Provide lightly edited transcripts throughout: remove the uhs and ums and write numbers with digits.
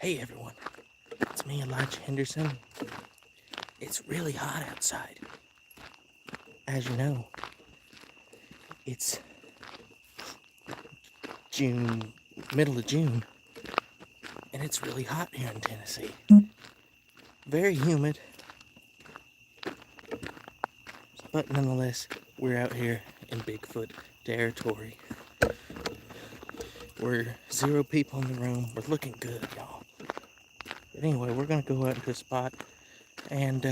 Hey everyone, it's me, Elijah Henderson. It's really hot outside. As you know, it's June, middle of June, and it's really hot here in Tennessee. Very humid, but nonetheless, we're out here in Bigfoot territory. We're 0 people in the room. We're looking good, y'all. But anyway, we're gonna go out into a spot and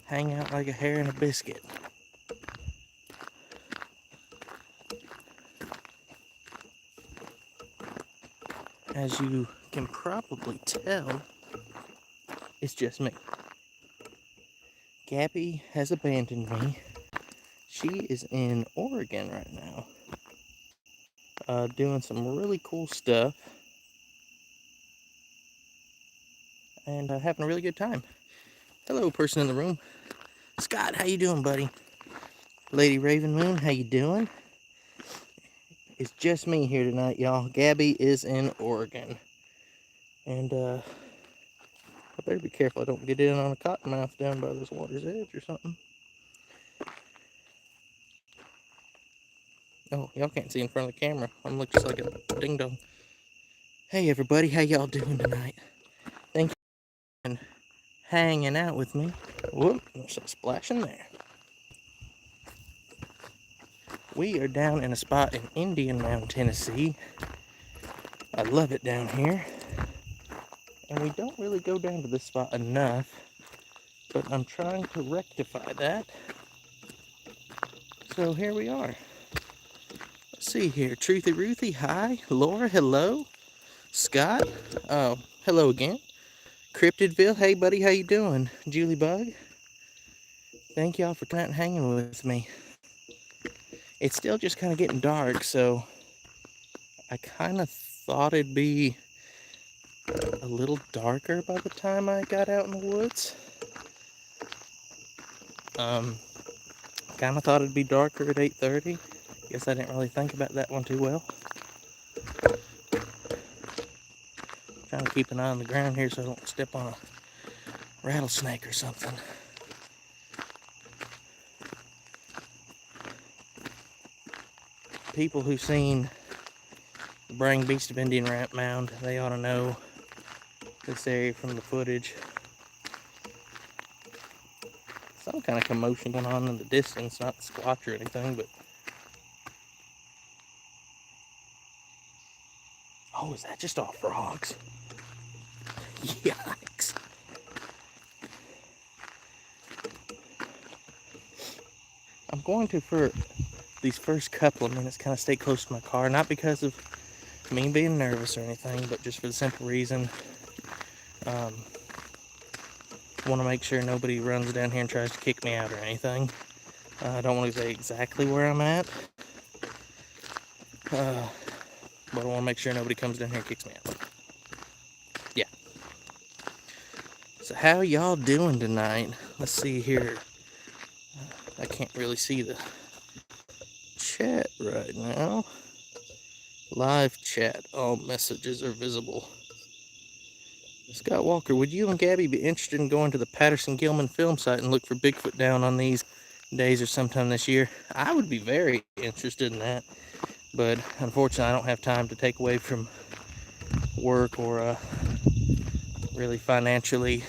hang out like a hare and a biscuit. As you can probably tell, it's just me. Gabby has abandoned me. She is in Oregon right now, doing some really cool stuff and having a really good time. Hello, person in the room. Scott, how you doing, buddy? Lady Raven Moon, how you doing? It's just me here tonight, y'all. Gabby is in Oregon. And I better be careful I don't get in on a cottonmouth down by this water's edge or something. Oh, y'all can't see in front of the camera. I'm looking just like a ding-dong. Hey, everybody. How y'all doing tonight? Thank you for hanging out with me. Whoop, there's a splashing there. We are down in a spot in Indian Mound, Tennessee. I love it down here. And we don't really go down to this spot enough, but I'm trying to rectify that. So here we are. Let's see here. Truthy Ruthie, hi. Laura, hello. Scott, oh, hello again. Cryptidville, hey buddy, how you doing? Julie Bug, thank y'all for coming out and hanging with me. It's still just kind of getting dark, so I kind of thought it'd be a little darker by the time I got out in the woods. Kind of thought it'd be darker at 8:30. Guess I didn't really think about that one too well. Trying to keep an eye on the ground here so I don't step on a rattlesnake or something. People who've seen the Braying Beast of Indian Mound, they ought to know this area from the footage. Some kind of commotion going on in the distance, not squatch or anything, but... Oh, is that just all frogs? Yikes. I'm going to, for these first couple of minutes, kind of stay close to my car, not because of me being nervous or anything, but just for the simple reason, want to make sure nobody runs down here and tries to kick me out or anything. I don't want to say exactly where I'm at, but I want to make sure nobody comes down here and kicks me out. Yeah. So how y'all doing tonight? Let's see here. I can't really see the chat right now. Live chat. All messages are visible. Scott Walker, would you and Gabby be interested in going to the Patterson-Gilman film site and look for Bigfoot down on these days or sometime this year? I would be very interested in that, but unfortunately I don't have time to take away from work or really financially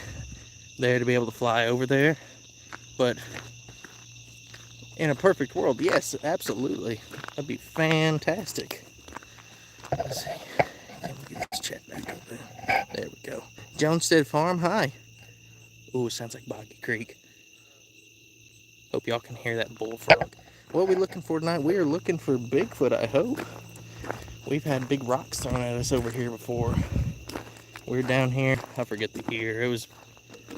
there to be able to fly over there. But in a perfect world, yes, absolutely. That'd be fantastic. Let's see. Let me get this chat back up there. There we go. Jonestead Farm, hi. Ooh, it sounds like Boggy Creek. Hope y'all can hear that bullfrog. What are we looking for tonight? We are looking for Bigfoot, I hope. We've had big rocks thrown at us over here before. We were down here, I forget the year. It was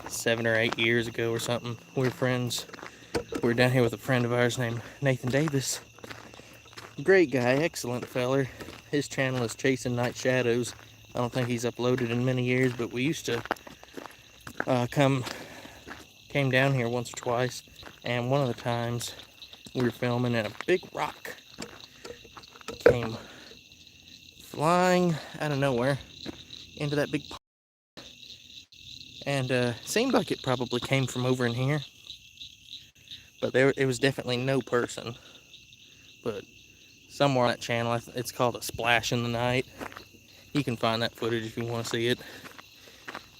7 or 8 years ago or something. We were friends. We were down here with a friend of ours named Nathan Davis. Great guy, excellent feller. His channel is Chasing Night Shadows. I don't think he's uploaded in many years, but we used to came down here once or twice, and one of the times we were filming and a big rock came flying out of nowhere into that big pond. And seemed like it probably came from over in here. But it was definitely no person. But somewhere on that channel, it's called A Splash in the Night. You can find that footage if you want to see it.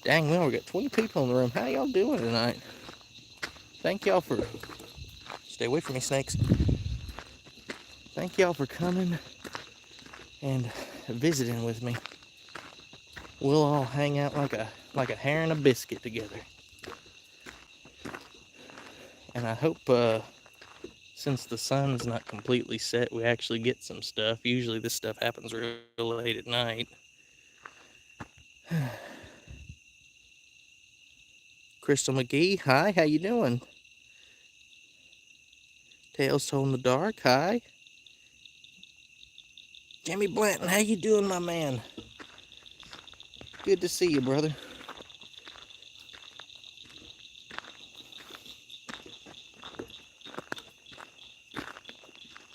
Dang well, we got 20 people in the room. How y'all doing tonight? Thank y'all for... Stay away from me, snakes. Thank y'all for coming and visiting with me. We'll all hang out like a hare and a biscuit together. And I hope, since the sun's not completely set, we actually get some stuff. Usually this stuff happens real late at night. Crystal McGee, hi, how you doing? Tales Told in the Dark, hi. Jimmy Blanton, how you doing, my man? Good to see you, brother.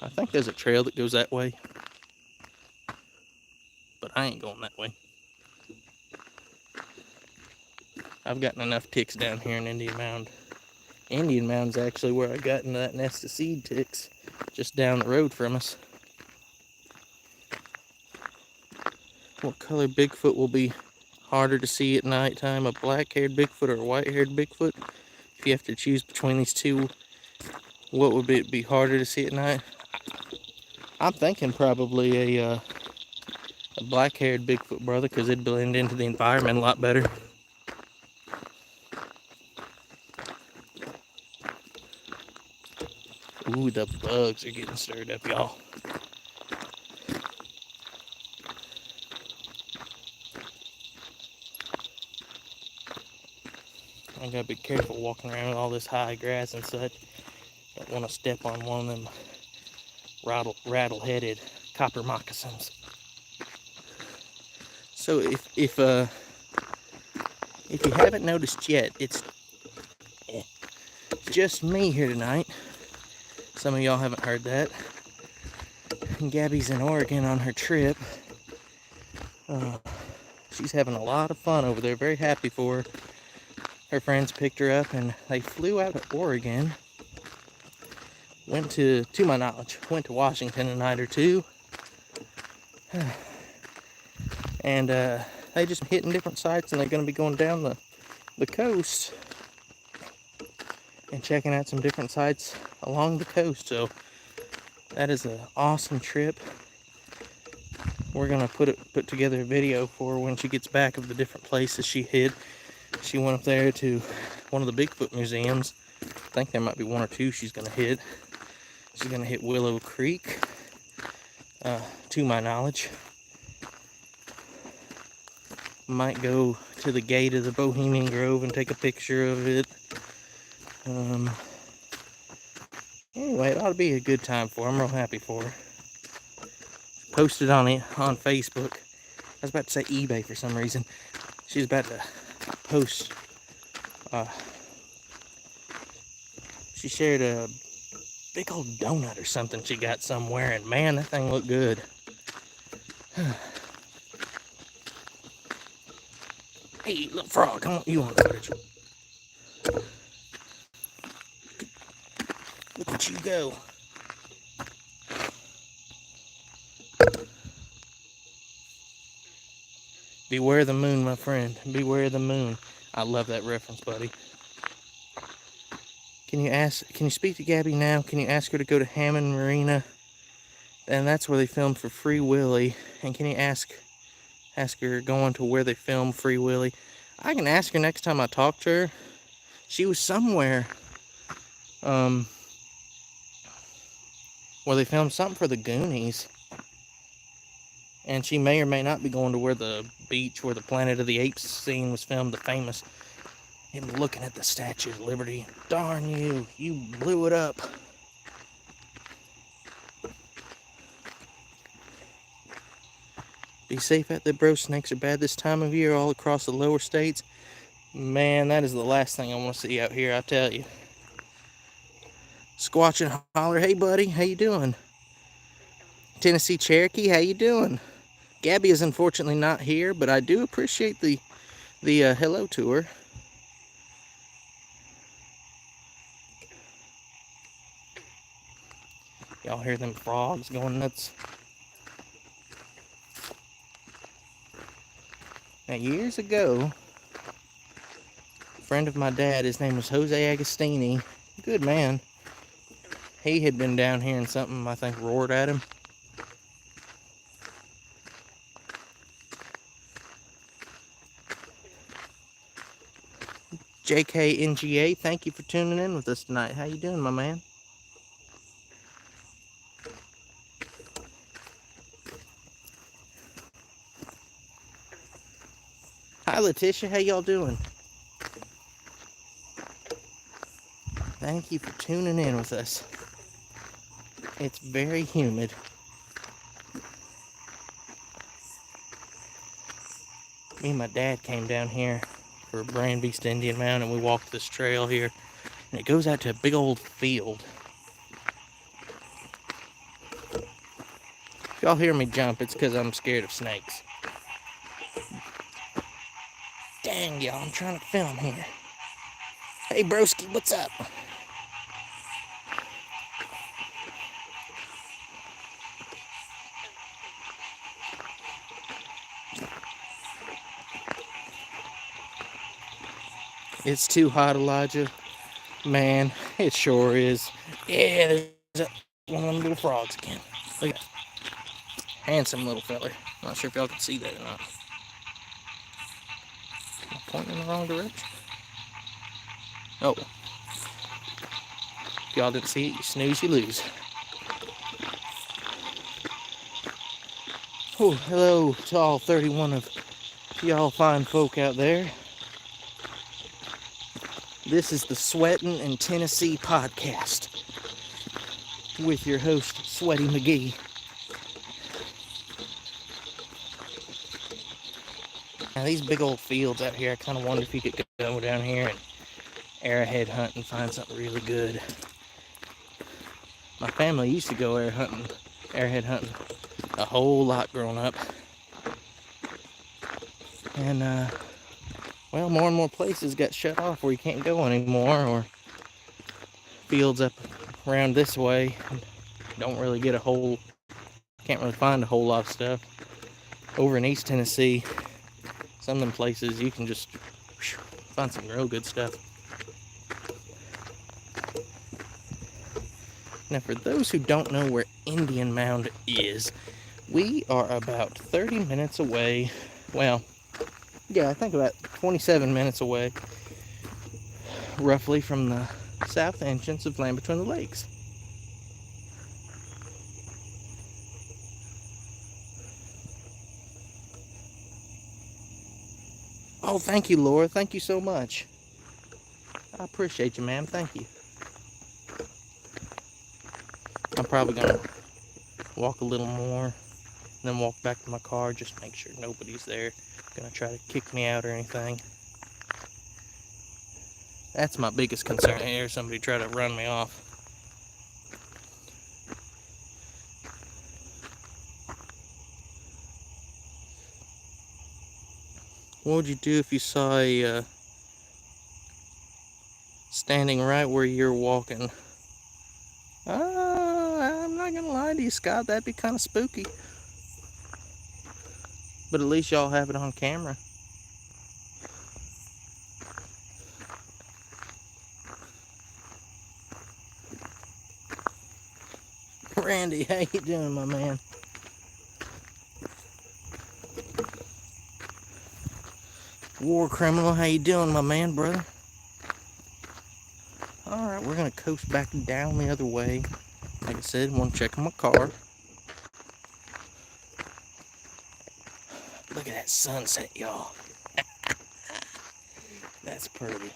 I think there's a trail that goes that way, but I ain't going that way. I've gotten enough ticks down here in Indian Mound. Indian Mound's actually where I got into that nest of seed ticks, just down the road from us. What color Bigfoot will be harder to see at nighttime? A black-haired Bigfoot or a white-haired Bigfoot? If you have to choose between these two, what would be harder to see at night? I'm thinking probably a black-haired Bigfoot, brother, because it'd blend into the environment a lot better. Ooh, the bugs are getting stirred up, y'all. I gotta be careful walking around with all this high grass and such. Don't want to step on one of them rattle-headed copper moccasins. So if you haven't noticed yet, it's just me here tonight. Some of y'all haven't heard that. Gabby's in Oregon on her trip. She's having a lot of fun over there. Very happy for her. Her friends picked her up and they flew out of Oregon. Went to my knowledge, went to Washington a night or two. And they just hitting different sites, and they're going to be going down the coast and checking out some different sites along the coast. So that is an awesome trip. We're going to put together a video for her when she gets back of the different places she hit. She went up there to one of the Bigfoot museums. I think there might be one or two she's going to hit. She's going to hit Willow Creek, to my knowledge. Might go to the gate of the Bohemian Grove and take a picture of it. Anyway, it ought to be a good time for her. I'm real happy for her. Posted on Facebook. I was about to say eBay for some reason. She's about to post. She shared a big old donut or something she got somewhere, and man, that thing looked good. Hey, little frog, come on, you want footage? Look at you go. Beware the moon, my friend. Beware the moon. I love that reference, buddy. Can you speak to Gabby now? Can you ask her to go to Hammond Marina? And that's where they filmed for Free Willy. And can you ask her going to where they filmed Free Willy? I can ask her next time I talk to her. She was somewhere where they filmed something for the Goonies. And she may or may not be going to where the beach where the Planet of the Apes scene was filmed, the famous him looking at the Statue of Liberty. Darn you, you blew it up. Be safe out there, bro. Snakes are bad this time of year all across the lower states. Man, that is the last thing I want to see out here, I tell you. Squatch and holler, hey buddy, how you doing? Tennessee Cherokee, how you doing? Gabby is unfortunately not here, but I do appreciate the hello to her. Y'all hear them frogs going nuts? Now, years ago, a friend of my dad, his name was Jose Agostini, good man. He had been down here and something, I think, roared at him. JKNGA, thank you for tuning in with us tonight. How you doing, my man? Hi, Letitia. How y'all doing? Thank you for tuning in with us. It's very humid. Me and my dad came down here for Brand Beast Indian Mound, and we walked this trail here, and it goes out to a big old field. If y'all hear me jump, it's because I'm scared of snakes. Dang, y'all, I'm trying to film here. Hey, broski, what's up? It's too hot, Elijah. Man, it sure is. Yeah, there's one of them little frogs again. Look at that. Handsome little feller. Not sure if y'all can see that or not. Am I pointing in the wrong direction? Oh. If y'all didn't see it, you snooze, you lose. Oh, hello to all 31 of y'all fine folk out there. This is the Sweatin' in Tennessee podcast with your host, Sweaty McGee. Now, these big old fields out here, I kind of wonder if you could go down here and arrowhead hunt and find something really good. My family used to go arrowhead hunting a whole lot growing up. And, well, more and more places got shut off where you can't go anymore, or fields up around this way don't really get can't really find a whole lot of stuff. Over in East Tennessee, some of them places you can just find some real good stuff. Now, for those who don't know where Indian Mound is, we are about 30 minutes away. Well, yeah, I think about 27 minutes away, roughly, from the south entrance of Land Between the Lakes. Oh, thank you, Laura. Thank you so much. I appreciate you, ma'am. Thank you. I'm probably going to walk a little more, and then walk back to my car, just make sure nobody's there. Going to try to kick me out or anything. That's my biggest concern here, somebody try to run me off. What would you do if you saw a standing right where you're walking? I'm not gonna lie to you, Scott, that'd be kind of spooky. But at least y'all have it on camera. Randy, how you doing, my man? War criminal, how you doing, my man, brother? Alright, we're gonna coast back down the other way. Like I said, I want to check on my car. Look at that sunset, y'all. That's pretty.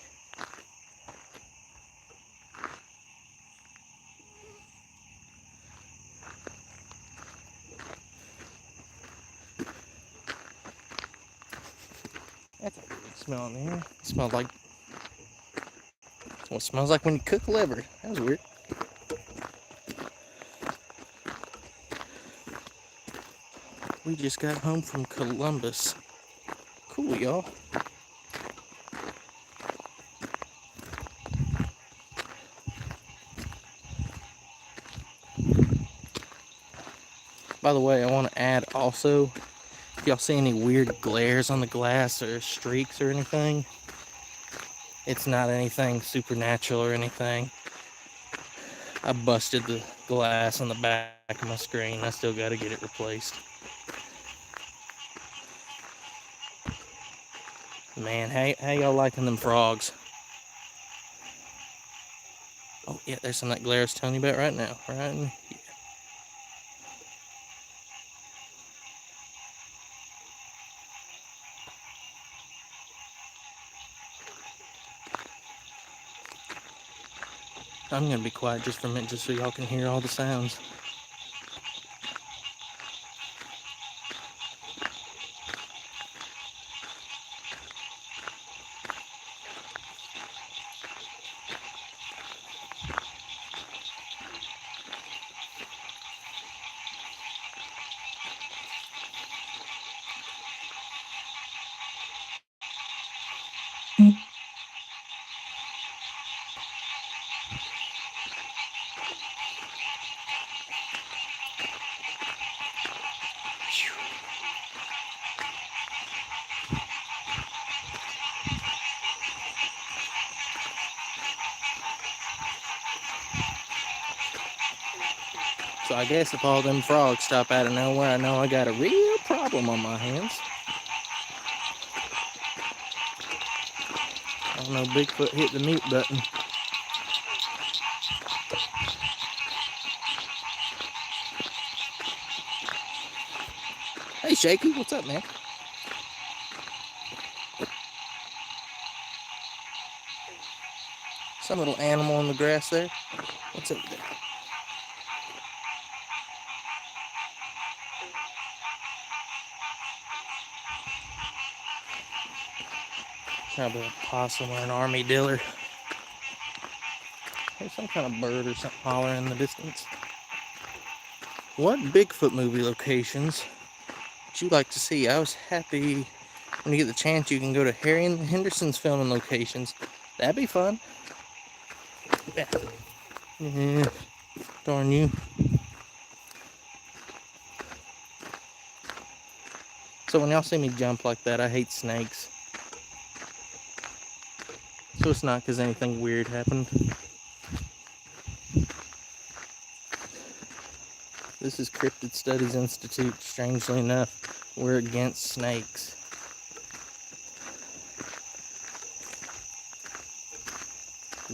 That's a weird smell in here. It smells like... Well, it smells like when you cook liver. That was weird. We just got home from Columbus. Cool, y'all. By the way, I want to add also, if y'all see any weird glares on the glass or streaks or anything, it's not anything supernatural or anything. I busted the glass on the back of my screen. I still got to get it replaced. Man, how y'all liking them frogs? Oh, yeah, there's some of that glare I was telling you about right now. Right in here. I'm going to be quiet just for a minute just so y'all can hear all the sounds. So I guess if all them frogs stop out of nowhere, I know I got a real problem on my hands. I don't know, Bigfoot hit the mute button. Hey, Shaky, what's up, man? Some little animal in the grass there. What's up there? Probably a possum or an armadillo. There's some kind of bird or something hollering in the distance. What Bigfoot movie locations would you like to see? I was happy when you get the chance you can go to Harry and Henderson's filming locations. That'd be fun. Yeah, darn you. So when y'all see me jump like that, I hate snakes. So it's not because anything weird happened. This is Cryptid Studies Institute. Strangely enough, we're against snakes.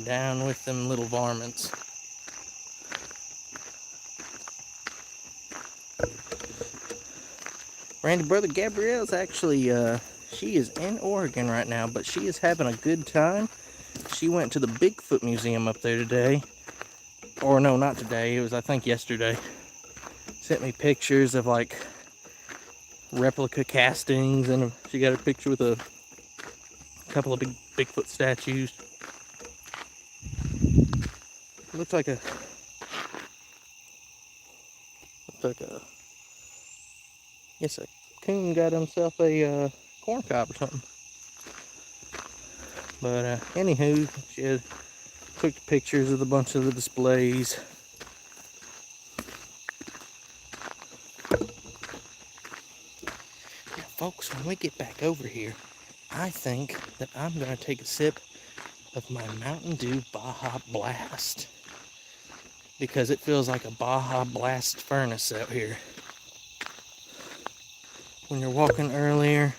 Down with them little varmints. Randy, brother Gabrielle's actually, she is in Oregon right now, but she is having a good time. She went to the Bigfoot Museum up there today. Or no, not today. It was, I think, yesterday. Sent me pictures of, like, replica castings, and she got a picture with a couple of big Bigfoot statues. Looks like a yes, a coon got himself a corn cob or something. But anywho, she had took pictures of a bunch of the displays. Now, folks, when we get back over here, I think that I'm gonna take a sip of my Mountain Dew Baja Blast, because it feels like a Baja Blast furnace out here. When you're walking earlier,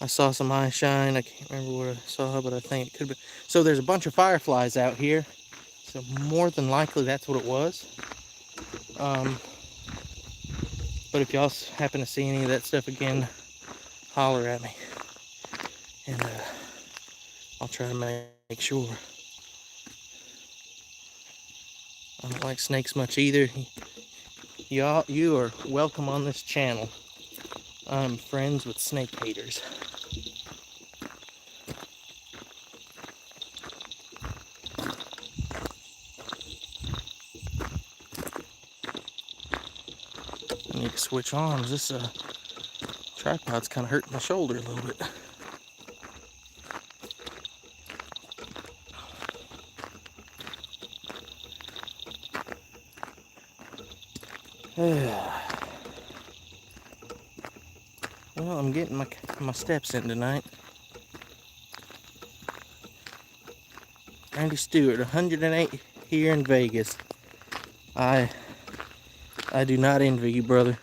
I saw some eye shine. I can't remember what I saw, but I think it could be. So there's a bunch of fireflies out here. So more than likely that's what it was. But if y'all happen to see any of that stuff again, holler at me. And I'll try to make sure. I don't like snakes much either. You are welcome on this channel. I'm friends with snake haters. I need to switch arms. This tripod's kind of hurting my shoulder a little bit. Well, I'm getting my steps in tonight. Randy Stewart, 108 here in Vegas. I do not envy you, brother.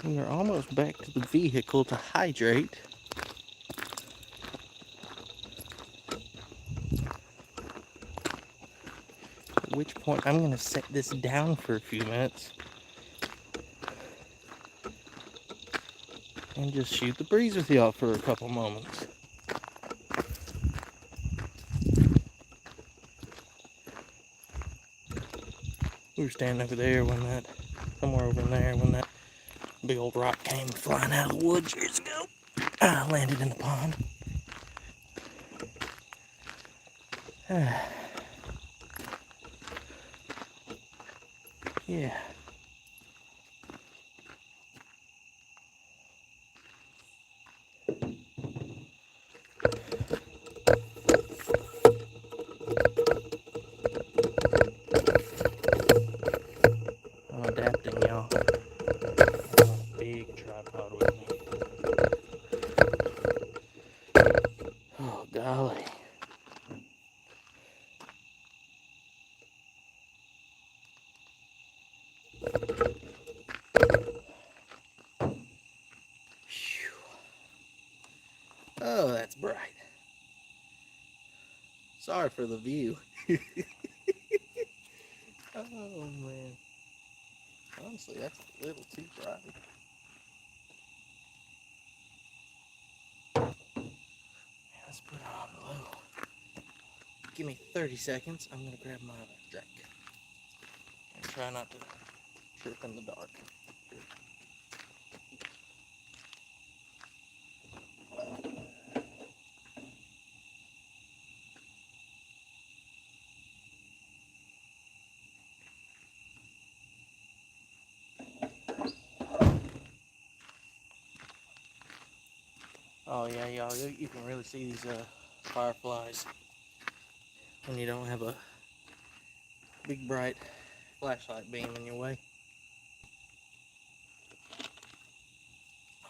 We are almost back to the vehicle to hydrate. At which point I'm going to set this down for a few minutes and just shoot the breeze with y'all for a couple moments. We were standing over there somewhere over in there when that big old rock came flying out of the woods years ago. Landed in the pond. Yeah. I'm adapting, y'all. I want a big tripod with me. Oh, golly. Whew. Oh, that's bright. Sorry for the view. Oh, man. Honestly, that's a little too bright. Let's put it on low. Give me 30 seconds. I'm going to grab my drink. And try not to trip in the dark. Oh yeah, y'all, you can really see these fireflies when you don't have a big bright flashlight beam in your way.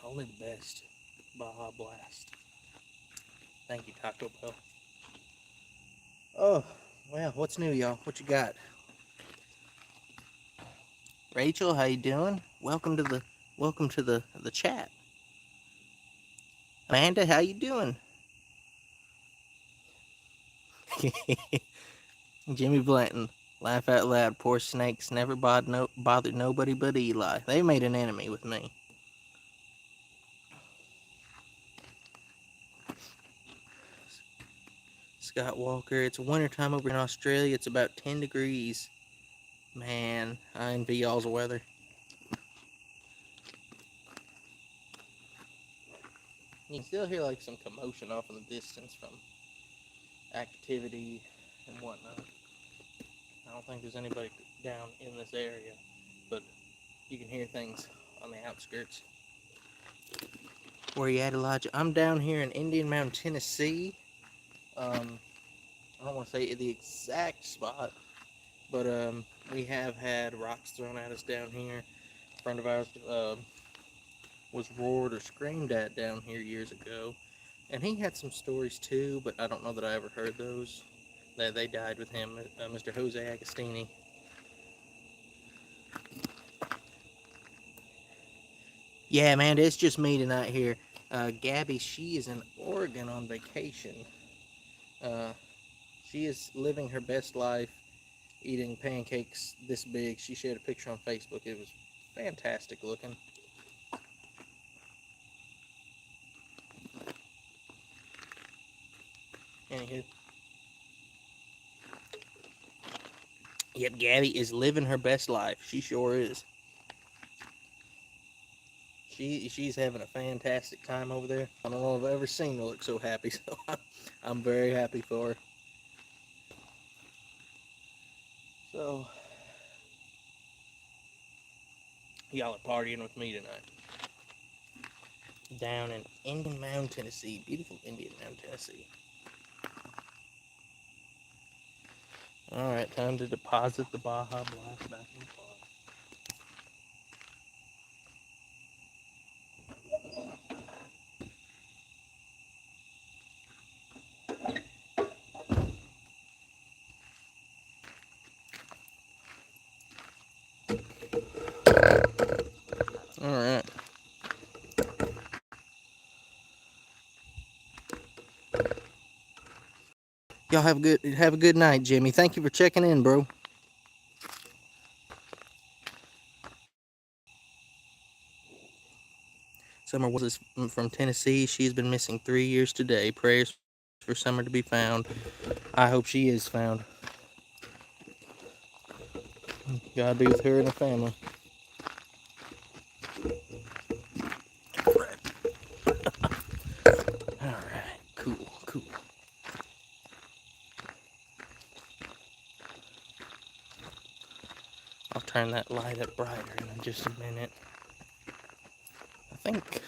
Only the best. Baja Blast. Thank you, Taco Bell. Oh, well, what's new, y'all? What you got? Rachel, how you doing? Welcome to the chat. Amanda, how you doing? Jimmy Blanton, laugh out loud. Poor snakes never bothered nobody but Eli. They made an enemy with me. Scott Walker, it's wintertime over in Australia. It's about 10 degrees. Man, I envy y'all's weather. You can still hear like some commotion off in the distance from activity and whatnot. I don't think there's anybody down in this area, but you can hear things on the outskirts. Where you at, Elijah? I'm down here in Indian Mountain, Tennessee. I don't want to say the exact spot, but we have had rocks thrown at us down here. A friend of ours was roared or screamed at down here years ago, and he had some stories too, but I don't know that I ever heard those. They died with him, Mr. Jose Agostini. Yeah, man, it's just me tonight here. Gabby, she is in Oregon on vacation. She is living her best life, eating pancakes this big. She shared a picture on Facebook. It was fantastic looking. Anywho. Yep, Gabby is living her best life. She sure is. She's having a fantastic time over there. I don't know if I've ever seen her look so happy, so I'm very happy for her. So, y'all are partying with me tonight. Down in Indian Mound, Tennessee. Beautiful Indian Mound, Tennessee. Alright, time to deposit the Baja Blast back in the car. Alright. Y'all have a good night, Jimmy. Thank you for checking in, bro. Summer was from Tennessee. She's been missing 3 years today. Prayers for Summer to be found. I hope she is found. God be with her and her family. Alright, cool. I'll turn that light up brighter in just a minute. I think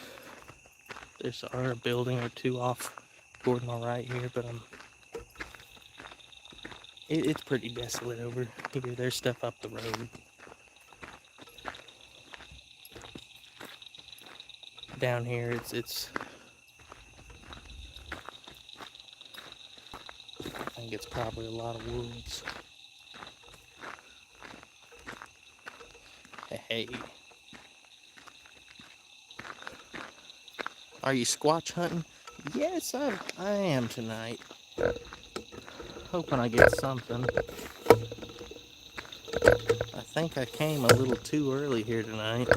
there's a building or two off toward my right here, but it's pretty desolate over here. There's stuff up the road. Down here, it's I think it's probably a lot of woods. Hey. Are you squatch hunting? Yes, I am tonight. Hoping I get something. I think I came a little too early here tonight.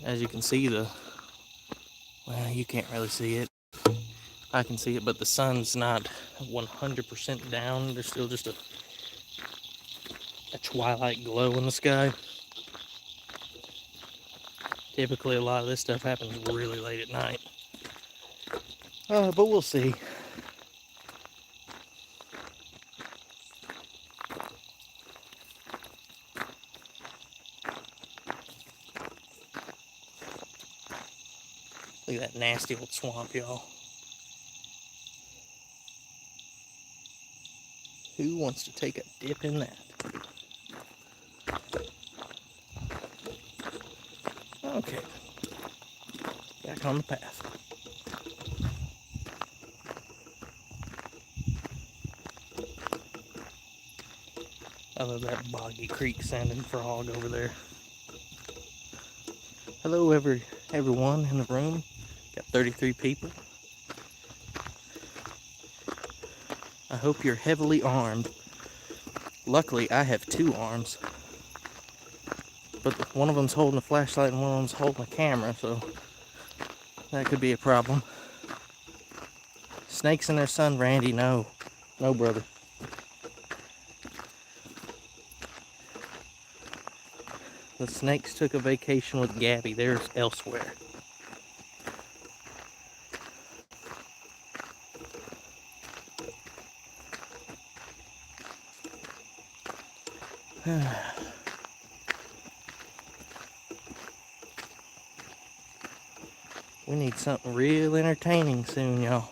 As you can see, well, you can't really see it. I can see it, but the sun's not 100% down. There's still just a twilight glow in the sky. Typically, a lot of this stuff happens really late at night. But we'll see. Look at that nasty old swamp, y'all. Who wants to take a dip in that? Okay. Back on the path. I love that boggy creek sounding frog over there. Hello, everyone in the room. Got 33 people. I hope you're heavily armed. Luckily, I have 2 arms. But one of them's holding a flashlight and one of them's holding a camera, so that could be a problem. Snakes and their son, Randy, no. No, brother. The snakes took a vacation with Gabby. They're elsewhere. We need something real entertaining soon, y'all.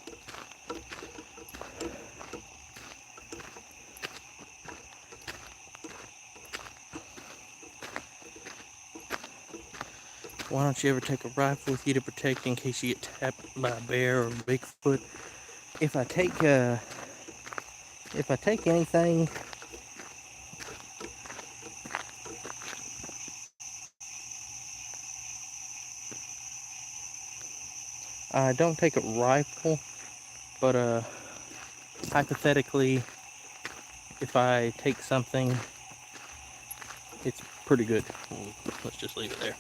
Why don't you ever take a rifle with you to protect in case you get tapped by a bear or a Bigfoot? If I take anything, I don't take a rifle, but hypothetically, if I take something, it's pretty good. Let's just leave it there.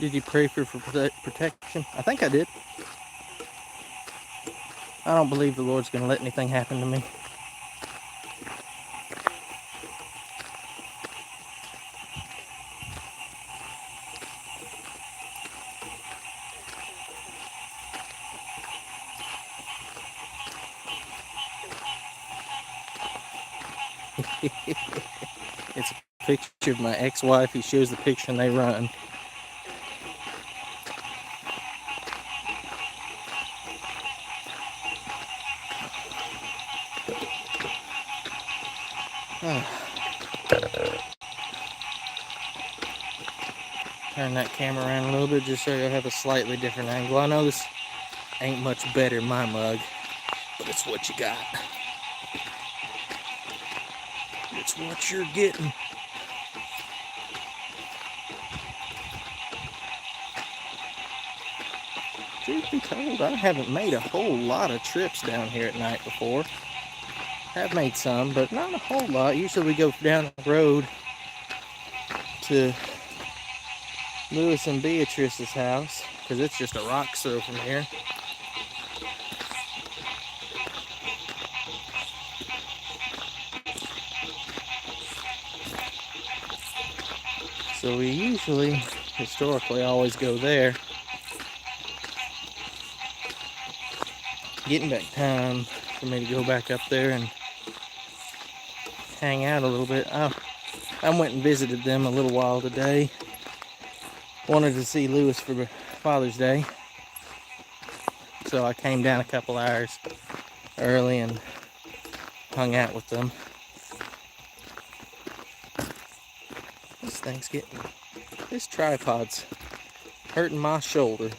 Did you pray for protection? I think I did. I don't believe the Lord's going to let anything happen to me. It's a picture of my ex-wife. He shows the picture and they run. Turn that camera around a little bit just so you'll have a slightly different angle. I know this ain't much better than my mug, but it's what you got. It's what you're getting. Truth be told, I haven't made a whole lot of trips down here at night before. Have made some, but not a whole lot. Usually we go down the road to Lewis and Beatrice's house, because it's just a rock's throw from here. So we usually, historically, always go there. Getting back time for me to go back up there and hang out a little bit. I went and visited them a little while today. Wanted to see Lewis for Father's Day. So I came down a couple hours early and hung out with them. This tripod's hurting my shoulder.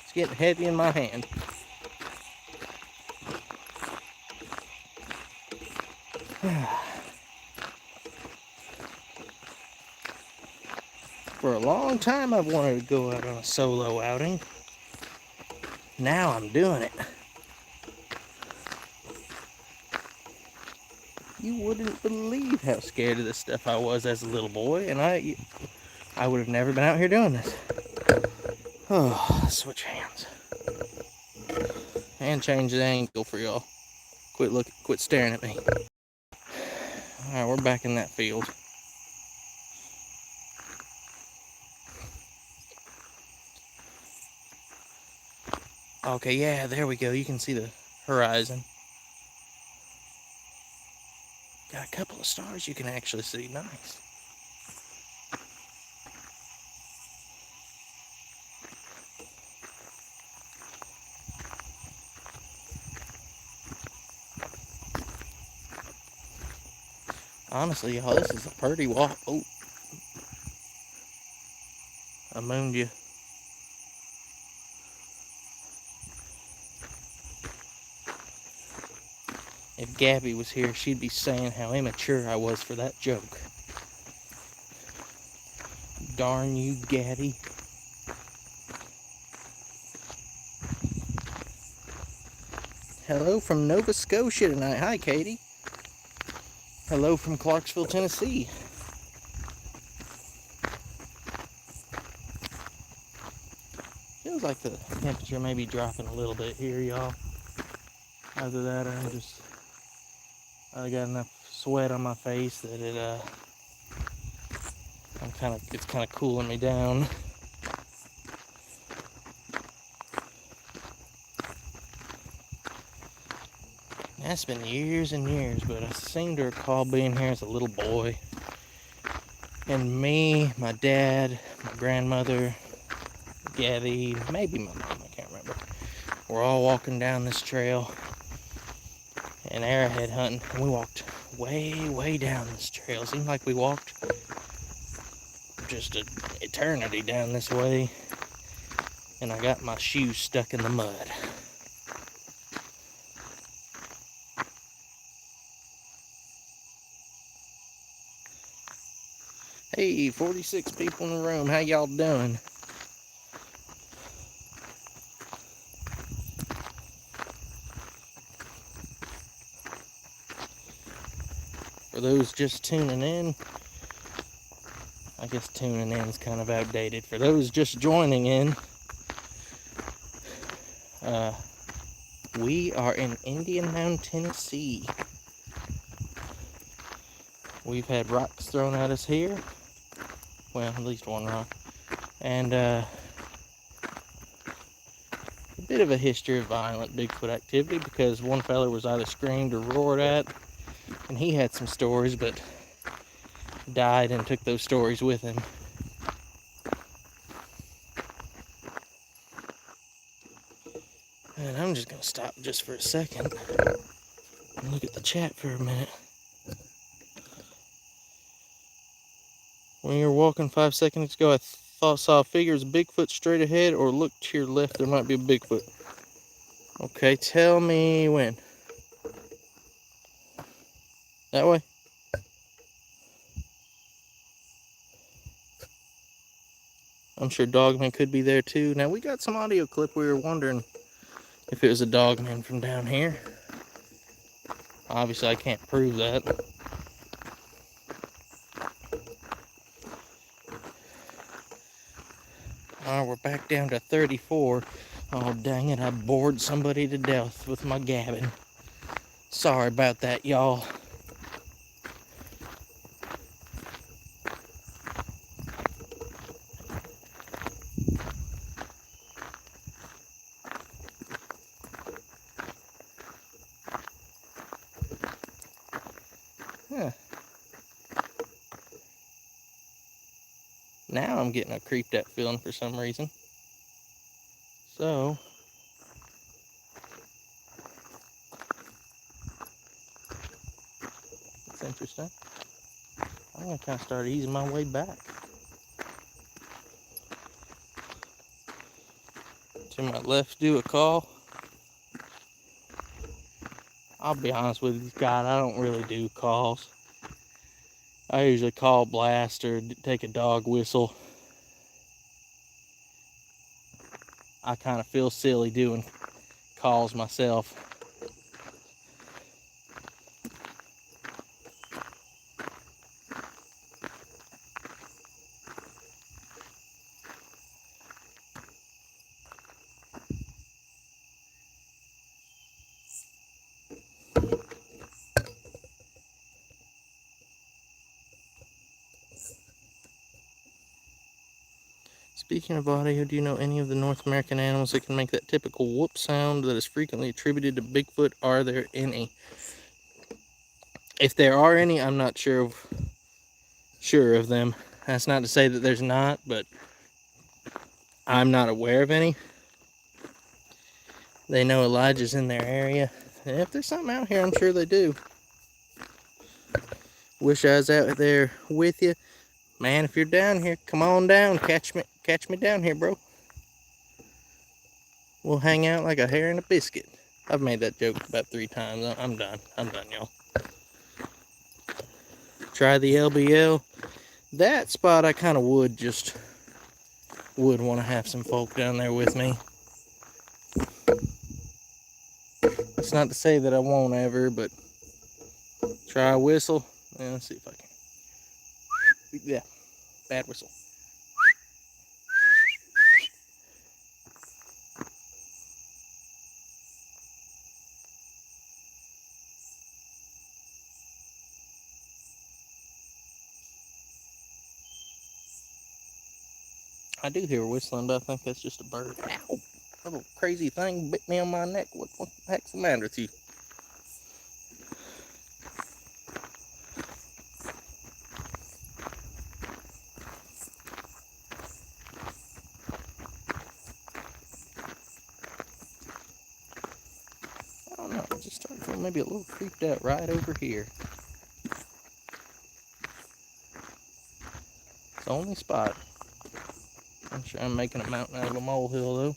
It's getting heavy in my hand. For a long time I've wanted to go out on a solo outing. Now I'm doing it. You wouldn't believe how scared of this stuff I was as a little boy, and I would have never been out here doing this. Oh, switch hands. And change the angle for y'all. Quit staring at me. Alright, we're back in that field. Okay, yeah, there we go. You can see the horizon. Got a couple of stars you can actually see. Nice. Honestly, y'all, this is a pretty walk. Oh, I mooned you. If Gabby was here, she'd be saying how immature I was for that joke. Darn you, Gabby. Hello from Nova Scotia tonight. Hi, Katie. Hello from Clarksville, Tennessee. Feels like the temperature may be dropping a little bit here, y'all. Either that or I got enough sweat on my face that it's kind of cooling me down. That's been years and years, but I seem to recall being here as a little boy. And me, my dad, my grandmother, Gabby, maybe my mom, I can't remember. We're all walking down this trail and arrowhead hunting, and we walked way down this trail. It seemed like we walked just an eternity down this way, and I got my shoes stuck in the mud. Hey, 46 people in the room. How y'all doing? For those just tuning in, I guess tuning in is kind of outdated. For those just joining in, we are in Indiantown, Tennessee. We've had rocks thrown at us here. Well, at least one rock. And a bit of a history of violent Bigfoot activity, because one fella was either screamed or roared at, and he had some stories, but died and took those stories with him. And I'm just going to stop just for a second and look at the chat for a minute. When you were walking 5 seconds ago, I saw a figure as Bigfoot straight ahead, or look to your left, there might be a Bigfoot. Okay, tell me when. That way? I'm sure Dogman could be there too. Now, we got some audio clip. We were wondering if it was a Dogman from down here. Obviously, I can't prove that. We're back down to 34. Oh, dang it, I bored somebody to death with my gabbing. Sorry about that, y'all. Huh. Now I'm getting a creeped out feeling for some reason. So, it's interesting. I'm going to kind of start easing my way back. To my left, do a call. I'll be honest with you, God, I don't really do calls. I usually call blast or take a dog whistle. I kind of feel silly doing calls myself. Speaking of audio, do you know any of the North American animals that can make that typical whoop sound that is frequently attributed to Bigfoot? Are there any? If there are any, I'm not sure of them. That's not to say that there's not, but I'm not aware of any. They know Elijah's in their area. And if there's something out here, I'm sure they do. Wish I was out there with you. Man, if you're down here, come on down. Catch me down here, bro. We'll hang out like a hare and a biscuit. I've made that joke about 3 times. I'm done, y'all. Try the LBL. That spot I kind of would want to have some folk down there with me. It's not to say that I won't ever, but try a whistle. Yeah, let's see if I can. Yeah, bad whistle. I do hear whistling, but I think that's just a bird. Ow! Little crazy thing bit me on my neck. What the heck's the matter with you? I don't know. I just started feeling maybe a little creeped out right over here. It's the only spot. I'm sure I'm making a mountain out of a molehill, though.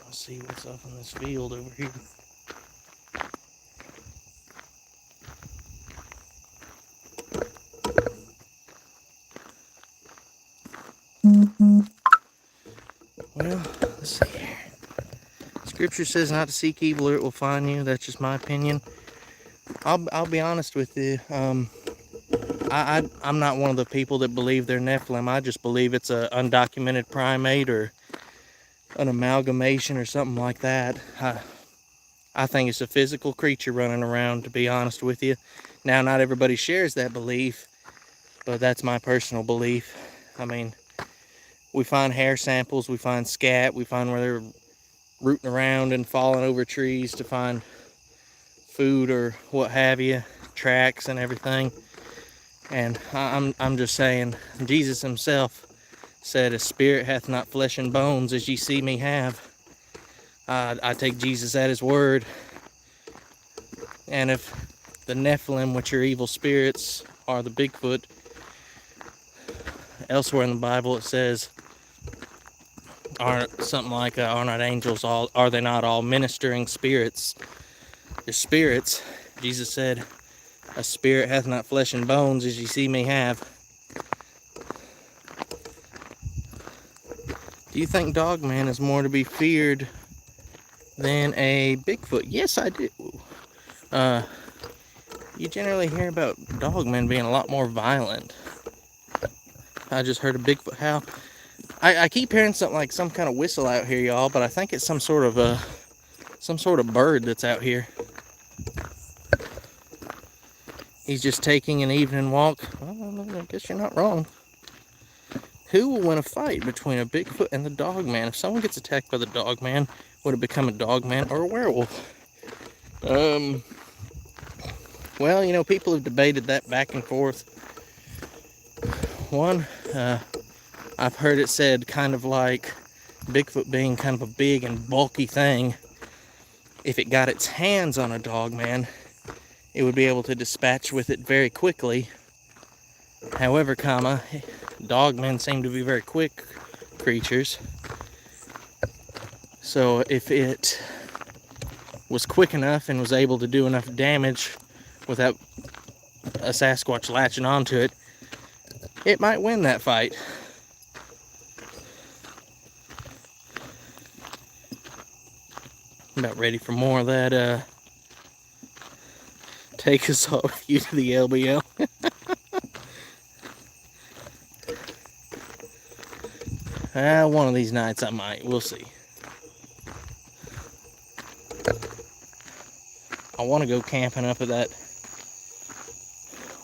Let's see what's up in this field over here. Scripture says not to seek evil or it will find you. That's just my opinion. I'll be honest with you. I'm not one of the people that believe they're Nephilim. I just believe it's an undocumented primate or an amalgamation or something like that. I think it's a physical creature running around, to be honest with you. Now, not everybody shares that belief, but that's my personal belief. I mean, we find hair samples, we find scat, we find where they're rooting around and falling over trees to find food or what have you, tracks and everything. And I'm just saying, Jesus himself said, a spirit hath not flesh and bones as ye see me have. I take Jesus at his word. And if the Nephilim, which are evil spirits, are the Bigfoot, elsewhere in the Bible it says, are not angels all, are they not all ministering spirits? They're spirits. Jesus said, a spirit hath not flesh and bones as ye see me have. Do you think Dogman is more to be feared than a Bigfoot? Yes, I do. You generally hear about Dogmen being a lot more violent. I just heard a Bigfoot howl. I keep hearing something like some kind of whistle out here, y'all, but I think it's some sort of bird that's out here. He's just taking an evening walk. Well, I guess you're not wrong. Who will win a fight between a Bigfoot and the Dogman? If someone gets attacked by the Dogman, would it become a Dogman or a werewolf? Well, you know, people have debated that back and forth. One, I've heard it said kind of like Bigfoot being kind of a big and bulky thing. If it got its hands on a Dogman, it would be able to dispatch with it very quickly. However, Dogmen seem to be very quick creatures. So if it was quick enough and was able to do enough damage without a Sasquatch latching onto it, it might win that fight. I'm about ready for more of that take us all with you to the LBL. One of these nights I might. We'll see. I want to go camping up at that.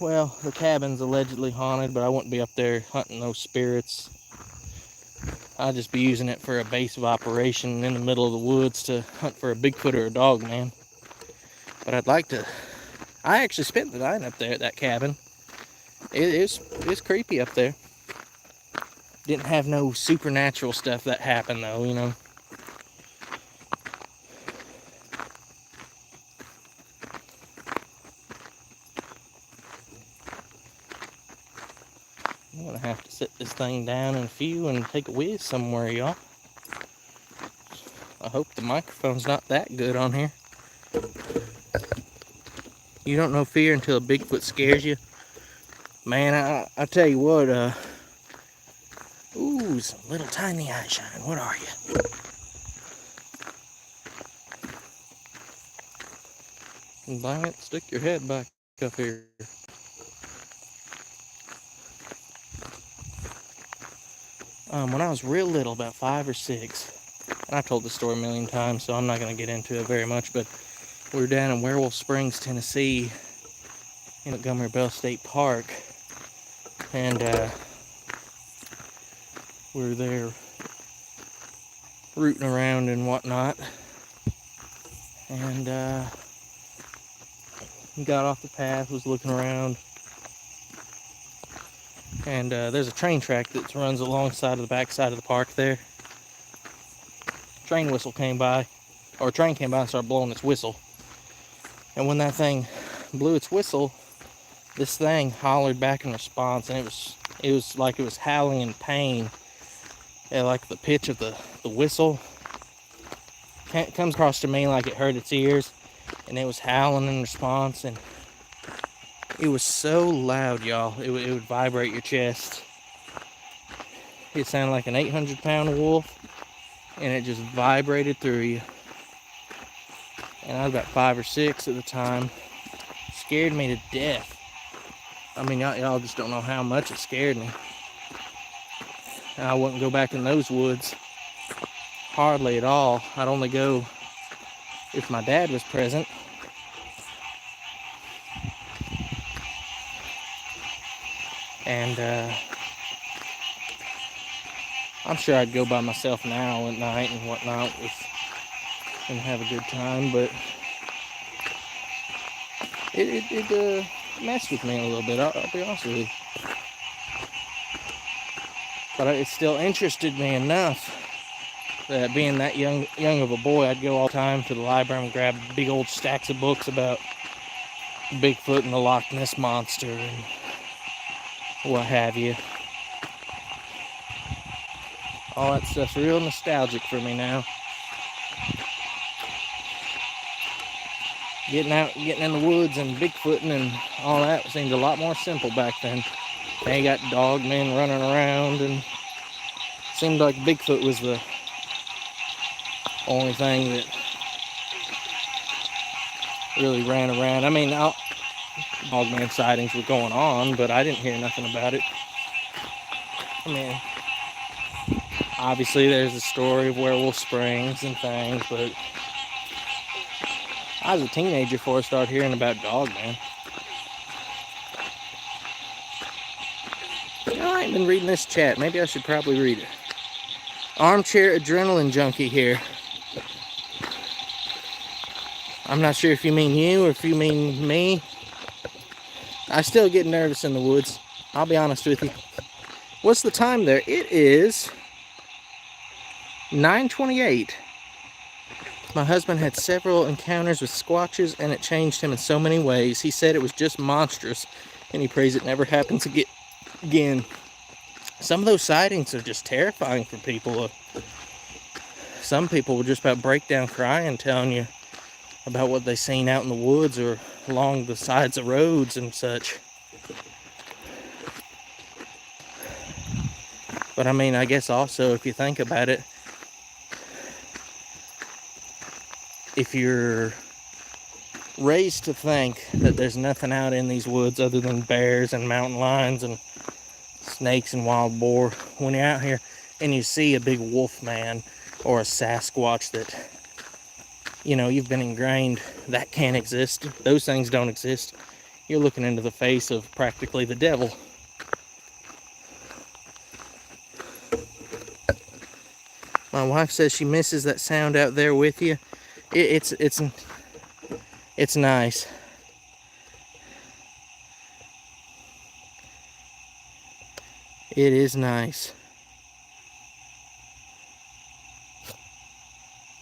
Well, the cabin's allegedly haunted, but I wouldn't be up there hunting those spirits. I'd just be using it for a base of operation in the middle of the woods to hunt for a Bigfoot or a Dogman. But I'd like to. I actually spent the night up there at that cabin. It's creepy up there. Didn't have no supernatural stuff that happened though, you know. I'm gonna have to set this thing down in a few and take a whiz somewhere, y'all. I hope the microphone's not that good on here. You don't know fear until a Bigfoot scares you. Man, I tell you what, ooh, some little tiny eye shine. What are you? Dang it, stick your head back up here. When I was real little, about 5 or 6, and I've told this story a million times, so I'm not going to get into it very much, but we were down in Werewolf Springs, Tennessee, in Montgomery Bell State Park, and we were there rooting around and whatnot, and got off the path, was looking around, and there's a train track that runs alongside of the back side of the park there. Train whistle came by, or a train came by and started blowing its whistle. And when that thing blew its whistle, this thing hollered back in response, and it was like it was howling in pain. And like the pitch of the whistle comes across to me like it hurt its ears, and it was howling in response, and it was so loud, y'all. It would vibrate your chest. It sounded like an 800-pound wolf, and it just vibrated through you. and I was about 5 or 6 at the time. Scared me to death. I mean, y'all just don't know how much it scared me. I wouldn't go back in those woods hardly at all. I'd only go if my dad was present. And I'm sure I'd go by myself now at night and whatnot and have a good time, but it messed with me a little bit, I'll be honest with you. But it still interested me enough that being that young of a boy, I'd go all the time to the library and grab big old stacks of books about Bigfoot and the Loch Ness Monster and what have you. All that stuff's real nostalgic for me now. Getting in the woods and Bigfooting and all that seemed a lot more simple back then. They got dog men running around, and it seemed like Bigfoot was the only thing that really ran around. I mean, dog man sightings were going on, but I didn't hear nothing about it. I mean, obviously there's a story of Werewolf Springs and things, but I was a teenager before I started hearing about dog man. I ain't been reading this chat. Maybe I should probably read it. Armchair adrenaline junkie here. I'm not sure if you mean you or if you mean me. I still get nervous in the woods. I'll be honest with you. What's the time there? It is 9:28. My husband had several encounters with squatches, and it changed him in so many ways. He said it was just monstrous, and he prays it never happens again. Some of those sightings are just terrifying for people. Some people will just about break down crying, telling you about what they seen out in the woods or along the sides of roads and such. But I mean, I guess also, if you think about it, if you're raised to think that there's nothing out in these woods other than bears and mountain lions and snakes and wild boar, when you're out here and you see a big wolf man or a Sasquatch that, you know, you've been ingrained that can't exist, those things don't exist, you're looking into the face of practically the devil. My wife says she misses that sound out there with you. It's nice. It is nice.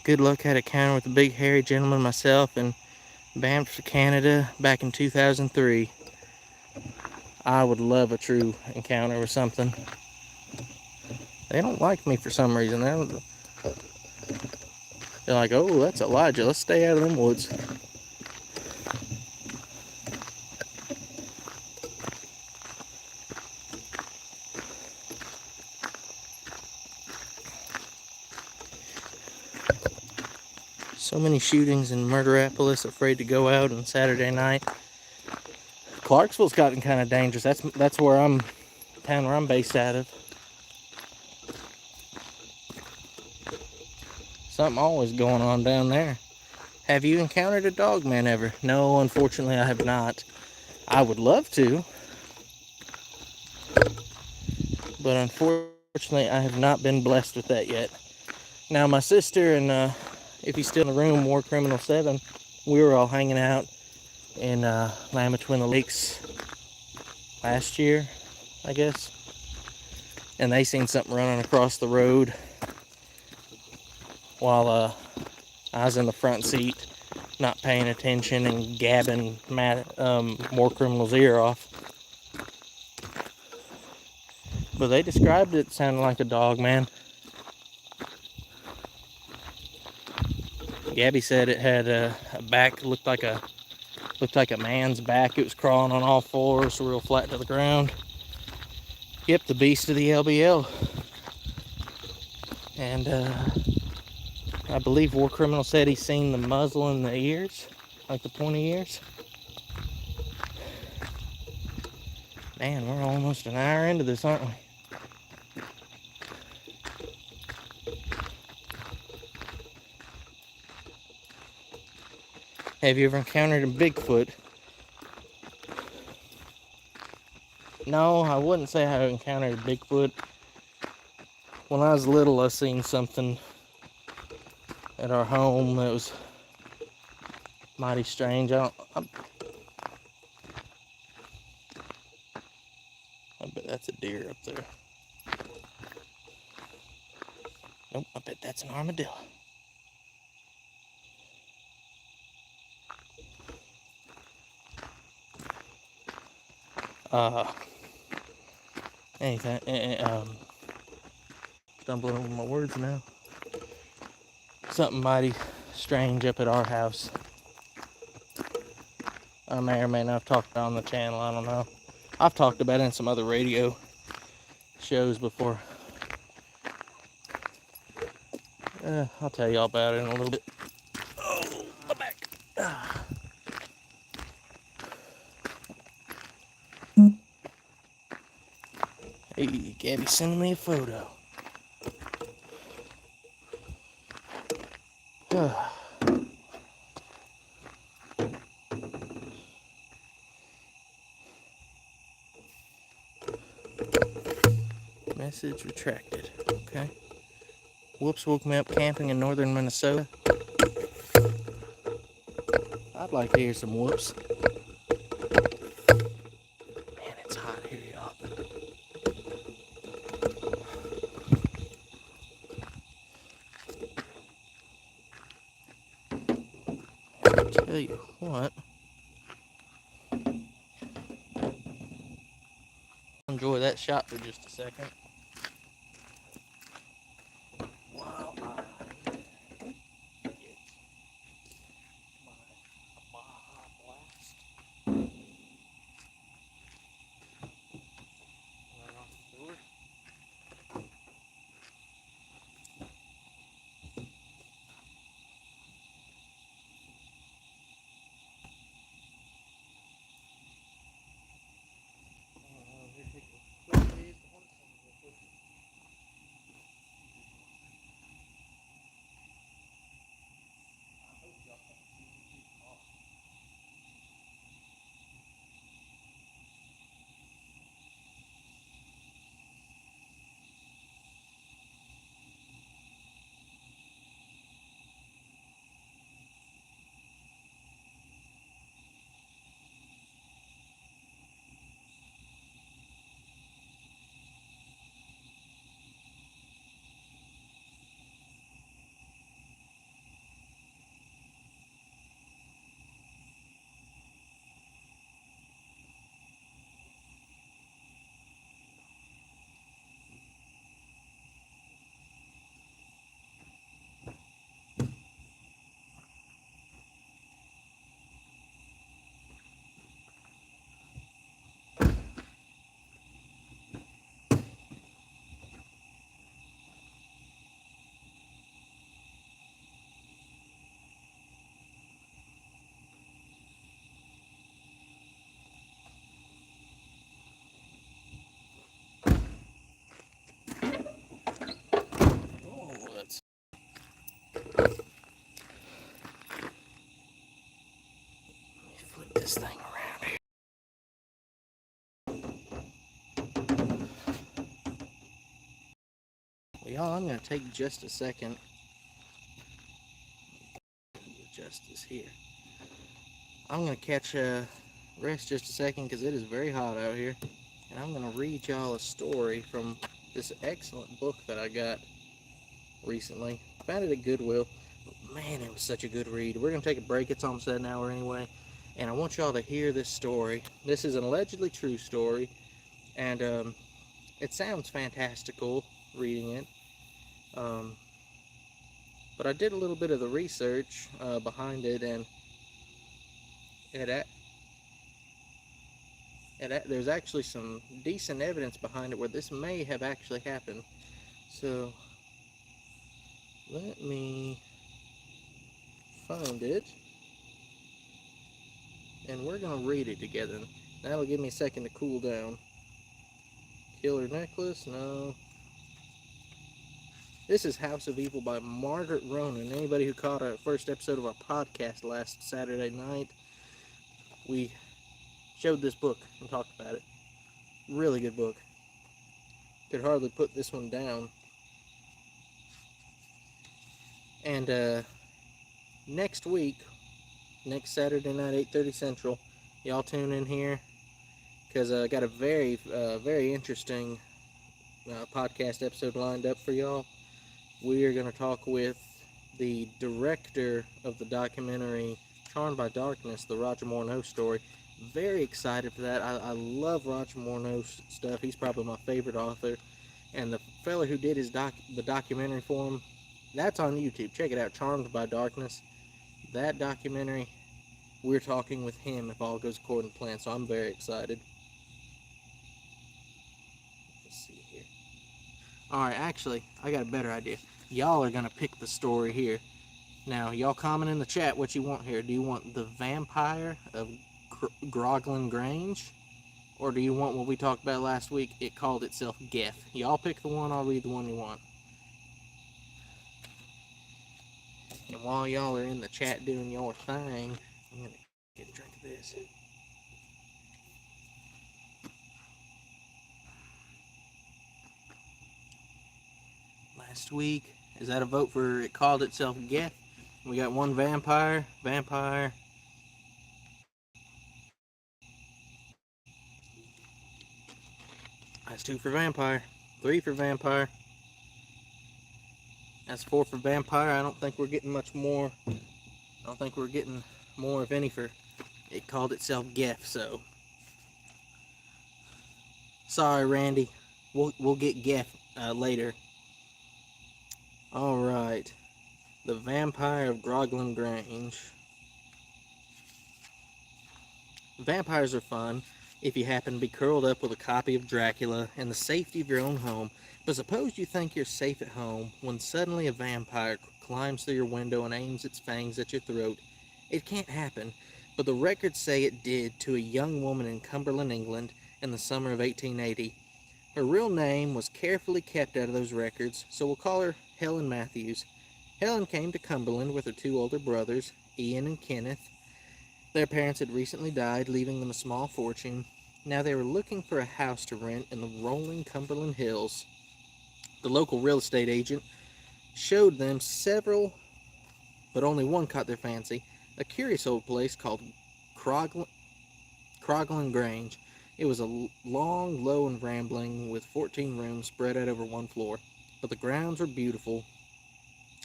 Good luck had a encounter with a big hairy gentleman myself in Banff, Canada back in 2003. I would love a true encounter with something. They don't like me for some reason. They're like, oh, that's Elijah. Let's stay out of them woods. So many shootings in Murderapolis, afraid to go out on Saturday night. Clarksville's gotten kind of dangerous. That's where town where I'm based out of. Something always going on down there. Have you encountered a dog man ever? No, unfortunately I have not. I would love to, but unfortunately I have not been blessed with that yet. Now my sister and if he's still in the room, War Criminal 7, we were all hanging out in Land Between the Lakes last year, I guess, and they seen something running across the road while I was in the front seat, not paying attention and gabbing War Criminal's ear off. But they described it sounding like a dog man. Gabby said it had a back, looked like a man's back. It was crawling on all fours, real flat to the ground. Yep, the beast of the LBL. And I believe War Criminal said he's seen the muzzle and the ears, like the pointy ears. Man, we're almost an hour into this, aren't we? Have you ever encountered a Bigfoot? No, I wouldn't say I encountered a Bigfoot. When I was little, I seen something at our home that was mighty strange. I bet that's a deer up there. Nope, I bet that's an armadillo. Anything, stumbling over my words now. Something mighty strange up at our house. I may or may not have talked about it on the channel, I don't know. I've talked about it in some other radio shows before. I'll tell y'all about it in a little bit. Oh, my back. Hey, Gabby, sending me a photo. Message retracted. Okay. Whoops woke me up camping in northern Minnesota. I'd like to hear some whoops. Man, it's hot here, y'all. I'll tell you what. Enjoy that shot for just a second. Wow. Flip this thing around here. Well, y'all, I'm going to take just a second. Adjust this here. I'm going to catch a rest just a second because it is very hot out here. And I'm going to read y'all a story from this excellent book that I got recently. Found it at Goodwill. But man, it was such a good read. We're going to take a break. It's almost an hour anyway. And I want y'all to hear this story. This is an allegedly true story. And it sounds fantastical reading it. But I did a little bit of the research behind it, and there's actually some decent evidence behind it where this may have actually happened. So let me found it. And we're going to read it together. That'll give me a second to cool down. Killer Necklace? No. This is House of Evil by Margaret Ronan. Anybody who caught our first episode of our podcast last Saturday night, we showed this book and talked about it. Really good book. Could hardly put this one down. And next week, next Saturday night, 8:30 Central, y'all tune in here because I got a very interesting podcast episode lined up for y'all. We are going to talk with the director of the documentary Charmed by Darkness, the Roger Morneau story. Very excited for that. I love Roger Morneau's stuff. He's probably my favorite author. And the fella who did the documentary for him, that's on YouTube. Check it out, Charmed by Darkness. That documentary, we're talking with him if all goes according to plan, so I'm very excited. Let's see here. Alright, actually, I got a better idea. Y'all are going to pick the story here. Now, y'all comment in the chat what you want here. Do you want the vampire of Groglin Grange? Or do you want what we talked about last week? It called itself Geth. Y'all pick the one, I'll read the one you want. And while y'all are in the chat doing your thing, I'm going to get a drink of this. Last week, is that a vote for it called itself Geth? We got one vampire. That's 2 for vampire. 3 for vampire. That's 4 for vampire. I don't think we're getting much more. I don't think we're getting more, if any, for it called itself Geth, so. Sorry, Randy. We'll get Geth later. Alright. The Vampire of Groglin Grange. Vampires are fun if you happen to be curled up with a copy of Dracula in the safety of your own home, but suppose you think you're safe at home when suddenly a vampire climbs through your window and aims its fangs at your throat. It can't happen, but the records say it did to a young woman in Cumberland, England in the summer of 1880. Her real name was carefully kept out of those records, so we'll call her Helen Matthews. Helen came to Cumberland with her 2 older brothers, Ian and Kenneth. Their parents had recently died, leaving them a small fortune. Now they were looking for a house to rent in the rolling Cumberland Hills. The local real estate agent showed them several, but only one caught their fancy, a curious old place called Groglin Grange. It was a long, low, and rambling, with 14 rooms spread out over 1 floor, but the grounds were beautiful,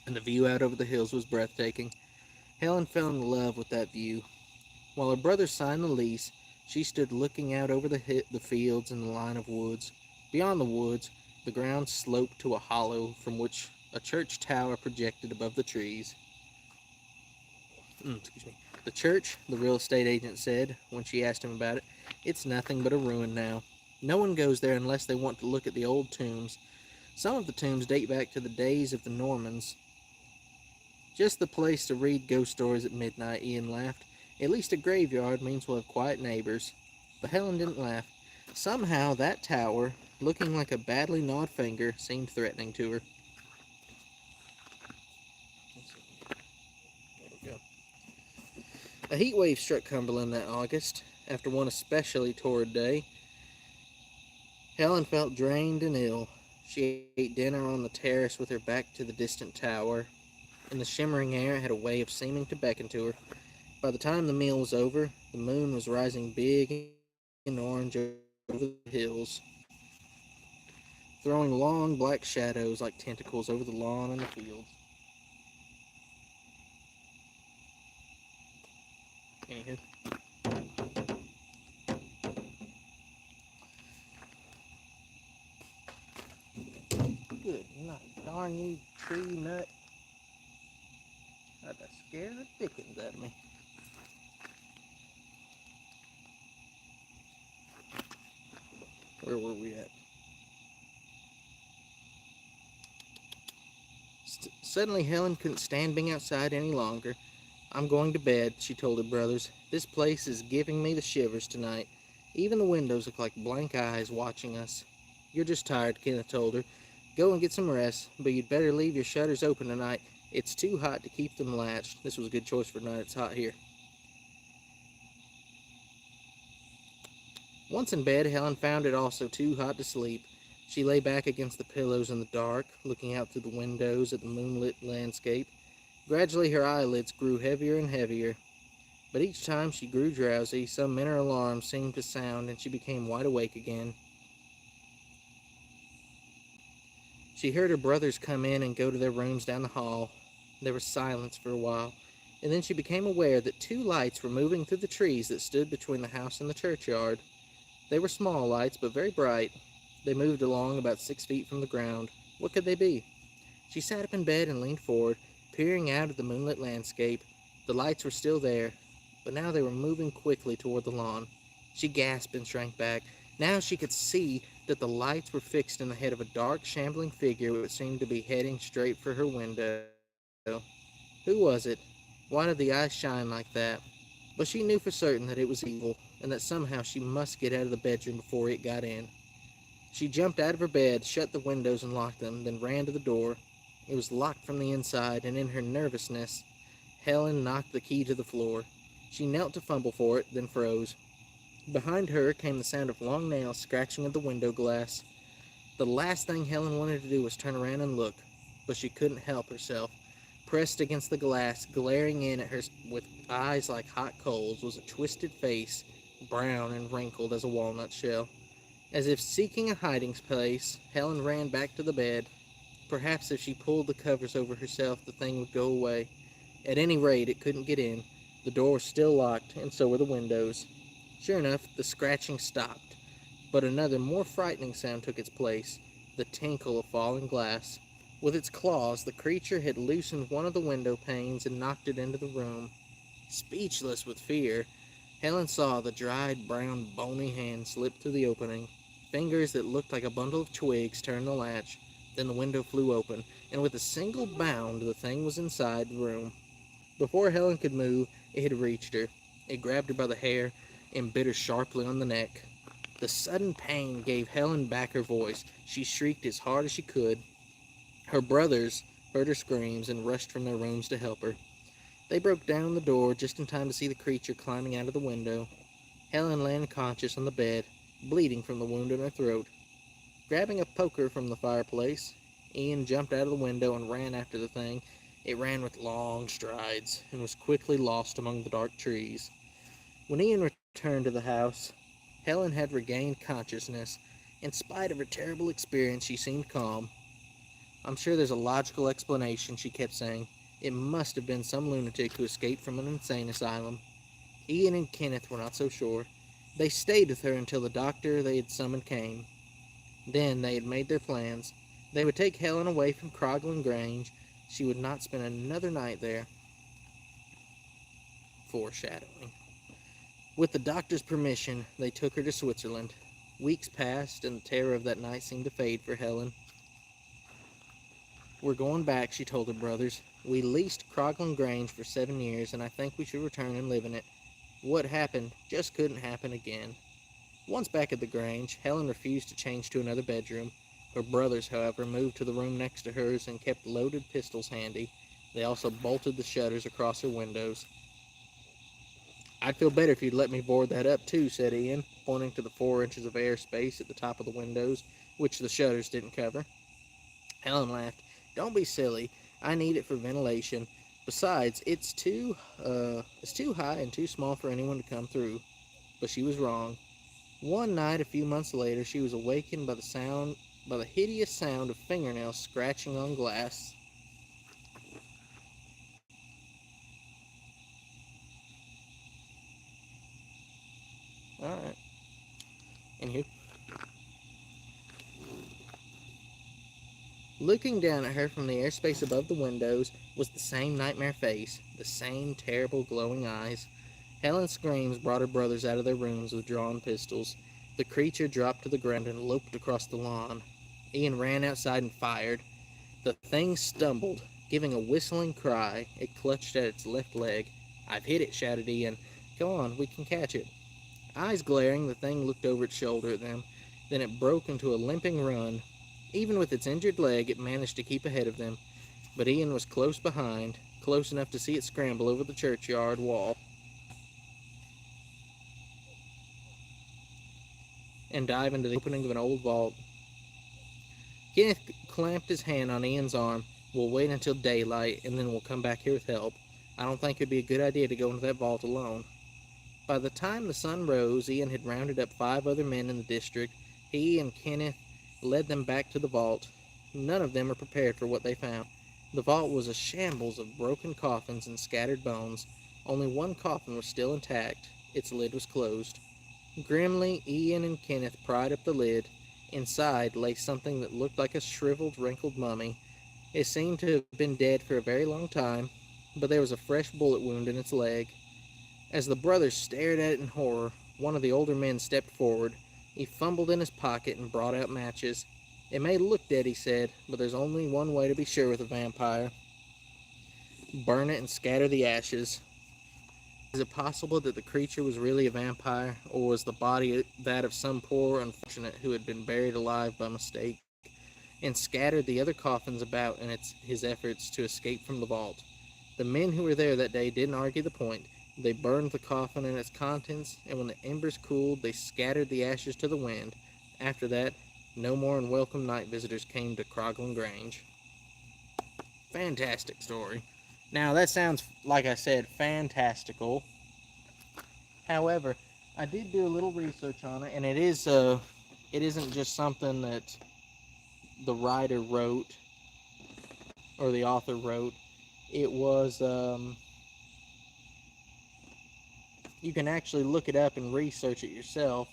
and the view out over the hills was breathtaking. Helen fell in love with that view. While her brother signed the lease, she stood looking out over the fields and the line of woods. Beyond the woods, the ground sloped to a hollow from which a church tower projected above the trees. Excuse me. The church, the real estate agent said when she asked him about it, it's nothing but a ruin now. No one goes there unless they want to look at the old tombs. Some of the tombs date back to the days of the Normans. Just the place to read ghost stories at midnight, Ian laughed. At least a graveyard means we'll have quiet neighbors. But Helen didn't laugh. Somehow that tower, looking like a badly gnawed finger, seemed threatening to her. There we go. A heat wave struck Cumberland that August, after one especially torrid day. Helen felt drained and ill. She ate dinner on the terrace with her back to the distant tower. In the shimmering air, it had a way of seeming to beckon to her. By the time the meal was over, the moon was rising big and orange over the hills, throwing long black shadows like tentacles over the lawn and the fields. Anywho. Good night, darn you tree nut. That scared the dickens out of me. Where were we at? Suddenly Helen couldn't stand being outside any longer. "I'm going to bed," she told her brothers. "This place is giving me the shivers tonight. Even the windows look like blank eyes watching us." "You're just tired," Kenneth told her. "Go and get some rest, but you'd better leave your shutters open tonight. It's too hot to keep them latched." This was a good choice for tonight. It's hot here. Once in bed, Helen found it also too hot to sleep. She lay back against the pillows in the dark, looking out through the windows at the moonlit landscape. Gradually her eyelids grew heavier and heavier, but each time she grew drowsy, some inner alarm seemed to sound, and she became wide awake again. She heard her brothers come in and go to their rooms down the hall. There was silence for a while, and then she became aware that two lights were moving through the trees that stood between the house and the churchyard. They were small lights, but very bright. They moved along about 6 feet from the ground. What could they be? She sat up in bed and leaned forward, peering out at the moonlit landscape. The lights were still there, but now they were moving quickly toward the lawn. She gasped and shrank back. Now she could see that the lights were fixed in the head of a dark, shambling figure which seemed to be heading straight for her window. Who was it? Why did the eyes shine like that? But she knew for certain that it was evil, and that somehow she must get out of the bedroom before it got in. She jumped out of her bed, shut the windows and locked them, then ran to the door. It was locked from the inside, and in her nervousness, Helen knocked the key to the floor. She knelt to fumble for it, then froze. Behind her came the sound of long nails scratching at the window glass. The last thing Helen wanted to do was turn around and look, but she couldn't help herself. Pressed against the glass, glaring in at her with eyes like hot coals, was a twisted face, brown and wrinkled as a walnut shell. As if seeking a hiding place, Helen ran back to the bed. Perhaps if she pulled the covers over herself, the thing would go away. At any rate, it couldn't get in. The door was still locked, and so were the windows. Sure enough, the scratching stopped, but another more frightening sound took its place, the tinkle of falling glass. With its claws, the creature had loosened one of the window panes and knocked it into the room. Speechless with fear, Helen saw the dried, brown, bony hand slip through the opening. Fingers that looked like a bundle of twigs turned the latch. Then the window flew open, and with a single bound, the thing was inside the room. Before Helen could move, it had reached her. It grabbed her by the hair and bit her sharply on the neck. The sudden pain gave Helen back her voice. She shrieked as hard as she could. Her brothers heard her screams and rushed from their rooms to help her. They broke down the door just in time to see the creature climbing out of the window. Helen lay unconscious on the bed, bleeding from the wound in her throat. Grabbing a poker from the fireplace, Ian jumped out of the window and ran after the thing. It ran with long strides and was quickly lost among the dark trees. When Ian returned to the house, Helen had regained consciousness. In spite of her terrible experience, she seemed calm. "I'm sure there's a logical explanation," she kept saying. "It must have been some lunatic who escaped from an insane asylum." Ian and Kenneth were not so sure. They stayed with her until the doctor they had summoned came. Then they had made their plans. They would take Helen away from Crogland Grange. She would not spend another night there. Foreshadowing. With the doctor's permission, they took her to Switzerland. Weeks passed, and the terror of that night seemed to fade for Helen. "We're going back," she told her brothers. "We leased Crogland Grange for 7 years, and I think we should return and live in it. What happened just couldn't happen again." Once back at the Grange, Helen refused to change to another bedroom. Her brothers, however, moved to the room next to hers and kept loaded pistols handy. They also bolted the shutters across her windows. "I'd feel better if you'd let me board that up too," said Ian, pointing to the 4 inches of air space at the top of the windows, which the shutters didn't cover. Helen laughed. "Don't be silly. I need it for ventilation. Besides, it's too high and too small for anyone to come through." But she was wrong. One night, a few months later, she was awakened by the hideous sound of fingernails scratching on glass. All right. Anywho, looking down at her from the airspace above the windows was the same nightmare face, the same terrible glowing eyes. Helen's screams brought her brothers out of their rooms with drawn pistols. The creature dropped to the ground and loped across the lawn. Ian ran outside and fired. The thing stumbled, giving a whistling cry. It clutched at its left leg. "I've hit it," shouted Ian. "Come on, we can catch it." Eyes glaring, the thing looked over its shoulder at them. Then it broke into a limping run. Even with its injured leg, it managed to keep ahead of them. But Ian was close behind, close enough to see it scramble over the churchyard wall and dive into the opening of an old vault. Kenneth clamped his hand on Ian's arm. "We'll wait until daylight, and then we'll come back here with help. I don't think it'd be a good idea to go into that vault alone." By the time the sun rose, Ian had rounded up 5 other men in the district. He and Kenneth led them back to the vault. None of them were prepared for what they found. The vault was a shambles of broken coffins and scattered bones. Only one coffin was still intact. Its lid was closed. Grimly, Ian and Kenneth pried up the lid. Inside lay something that looked like a shriveled, wrinkled mummy. It seemed to have been dead for a very long time, but there was a fresh bullet wound in its leg. As the brothers stared at it in horror, one of the older men stepped forward. He fumbled in his pocket and brought out matches. "It may look dead," he said, "but there's only one way to be sure with a vampire. Burn it and scatter the ashes." Is it possible that the creature was really a vampire, or was the body that of some poor unfortunate who had been buried alive by mistake, and scattered the other coffins about in his efforts to escape from the vault? The men who were there that day didn't argue the point. They burned the coffin and its contents, and when the embers cooled, they scattered the ashes to the wind. After that, no more unwelcome night visitors came to Crogland Grange. Fantastic story. Now, that sounds, like I said, fantastical. However, I did do a little research on it, and it isn't just something that the writer wrote, or the author wrote. It was, you can actually look it up and research it yourself,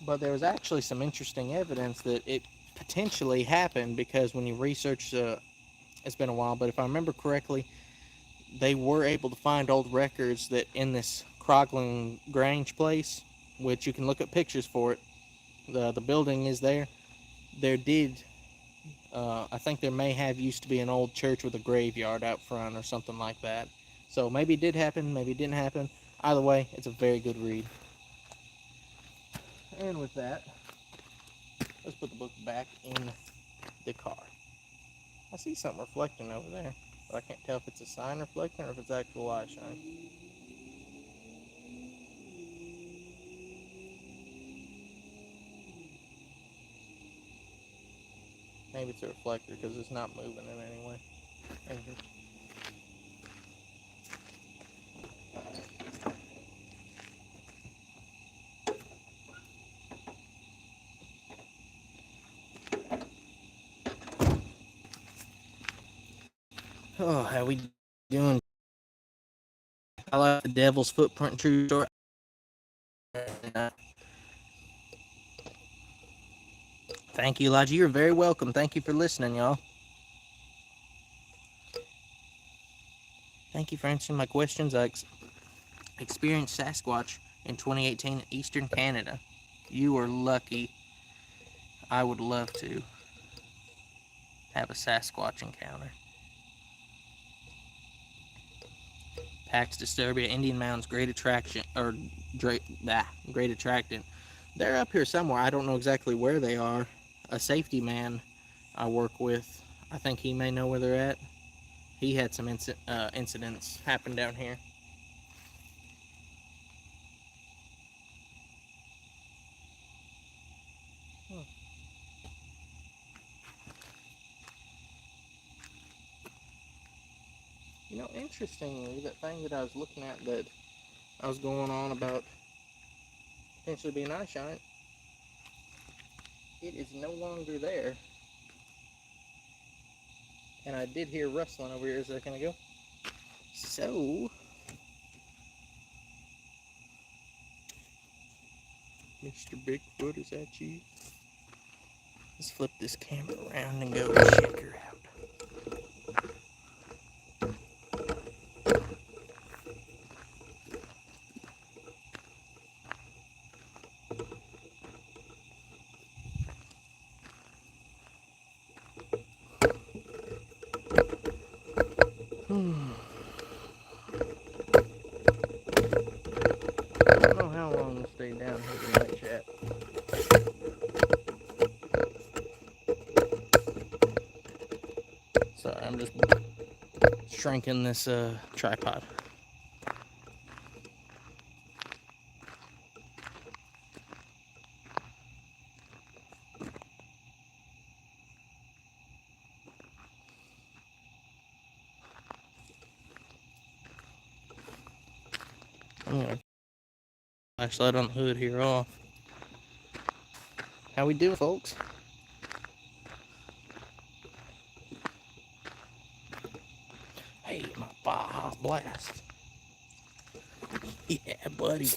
but there was actually some interesting evidence that it potentially happened, because when you research, it's been a while, but if I remember correctly, they were able to find old records that in this Crogland Grange place, which you can look at pictures for it, the building is there. There did, I think there may have used to be an old church with a graveyard out front or something like that. So maybe it did happen, maybe it didn't happen. Either way, it's a very good read. And with that, let's put the book back in the car. I see something reflecting over there, but I can't tell if it's a sign reflecting or if it's actual eye shine. Maybe it's a reflector because it's not moving in any way. Oh, how we doing? I like the Devil's Footprint true story. Thank you, Elijah. You're very welcome. Thank you for listening, y'all. Thank you for answering my questions. I experienced Sasquatch in 2018 in Eastern Canada. You were lucky. I would love to have a Sasquatch encounter. Pax Disturbia, Indian Mountains, Great Attraction, or Great Attractant. They're up here somewhere. I don't know exactly where they are. A safety man I work with, I think he may know where they're at. He had some incidents happen down here. You know, interestingly, that thing that I was looking at that I was going on about potentially being eye shine, it is no longer there. And I did hear rustling over here a second ago. So, Mr. Bigfoot, is that you? Let's flip this camera around and go check her out. shrinking this tripod. I'm gonna flashlight on the hood here off. How we doing, folks? Hey, my Baja Blast. Yeah, buddy.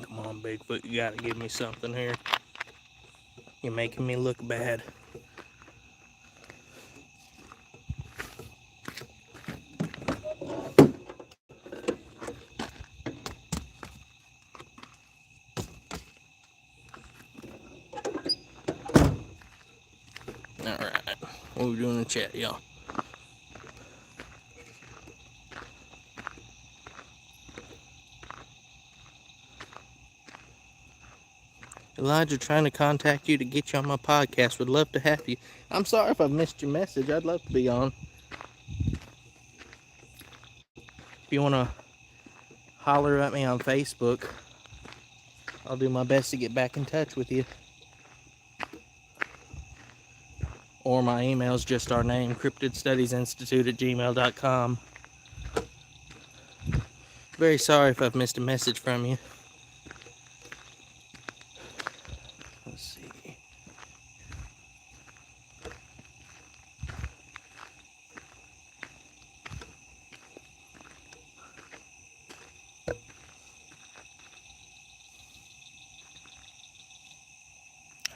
Come on, Bigfoot, you gotta give me something here. You're making me look bad. Alright, what we doing in the chat, y'all? Elijah trying to contact you to get you on my podcast. Would love to have you. I'm sorry if I've missed your message. I'd love to be on. If you want to holler at me on Facebook, I'll do my best to get back in touch with you. Or my email is just our name, cryptidstudiesinstitute@gmail.com. Very sorry if I've missed a message from you. Let's see.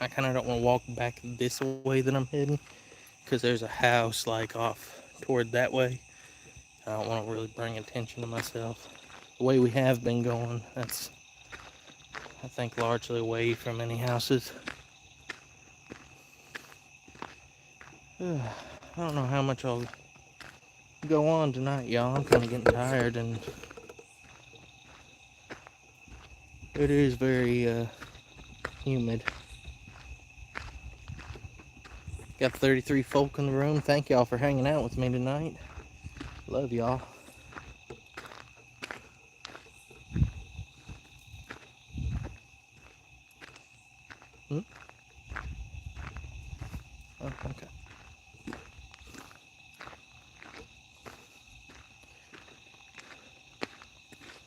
I kind of don't want to walk back this way that I'm heading, because there's a house like off toward that way. I don't want to really bring attention to myself. The way we have been going, that's, I think, largely away from any houses. I don't know how much I'll go on tonight, y'all. I'm kind of getting tired, and it is very humid. Got 33 folk in the room. Thank y'all for hanging out with me tonight. Love y'all. Oh, okay.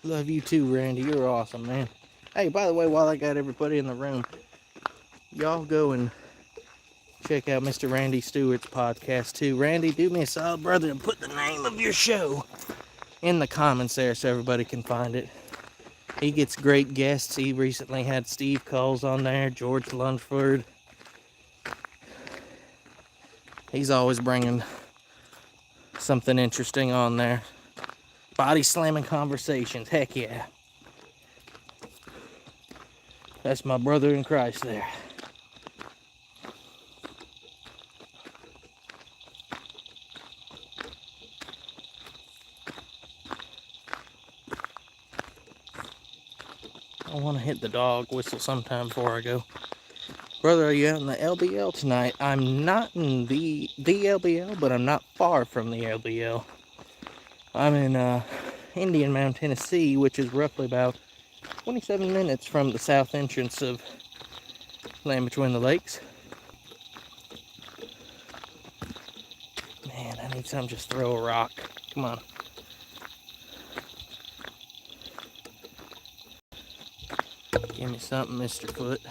Love you too, Randy. You're awesome, man. Hey, by the way, while I got everybody in the room, y'all go and check out Mr. Randy Stewart's podcast too. Randy, do me a solid, brother, and put the name of your show in the comments there so everybody can find it. He gets great guests. He recently had Steve Coles on there, George Lunsford. He's always bringing something interesting on there. Body slamming conversations, heck yeah. That's my brother in Christ there. I want to hit the dog whistle sometime before I go. Brother, are you out in the LBL tonight? I'm not in the LBL, but I'm not far from the LBL. I'm in Indian Mound, Tennessee, which is roughly about 27 minutes from the south entrance of Land Between the Lakes. Man, I need something to just throw a rock. Come on. Give me something, Mr. Foot.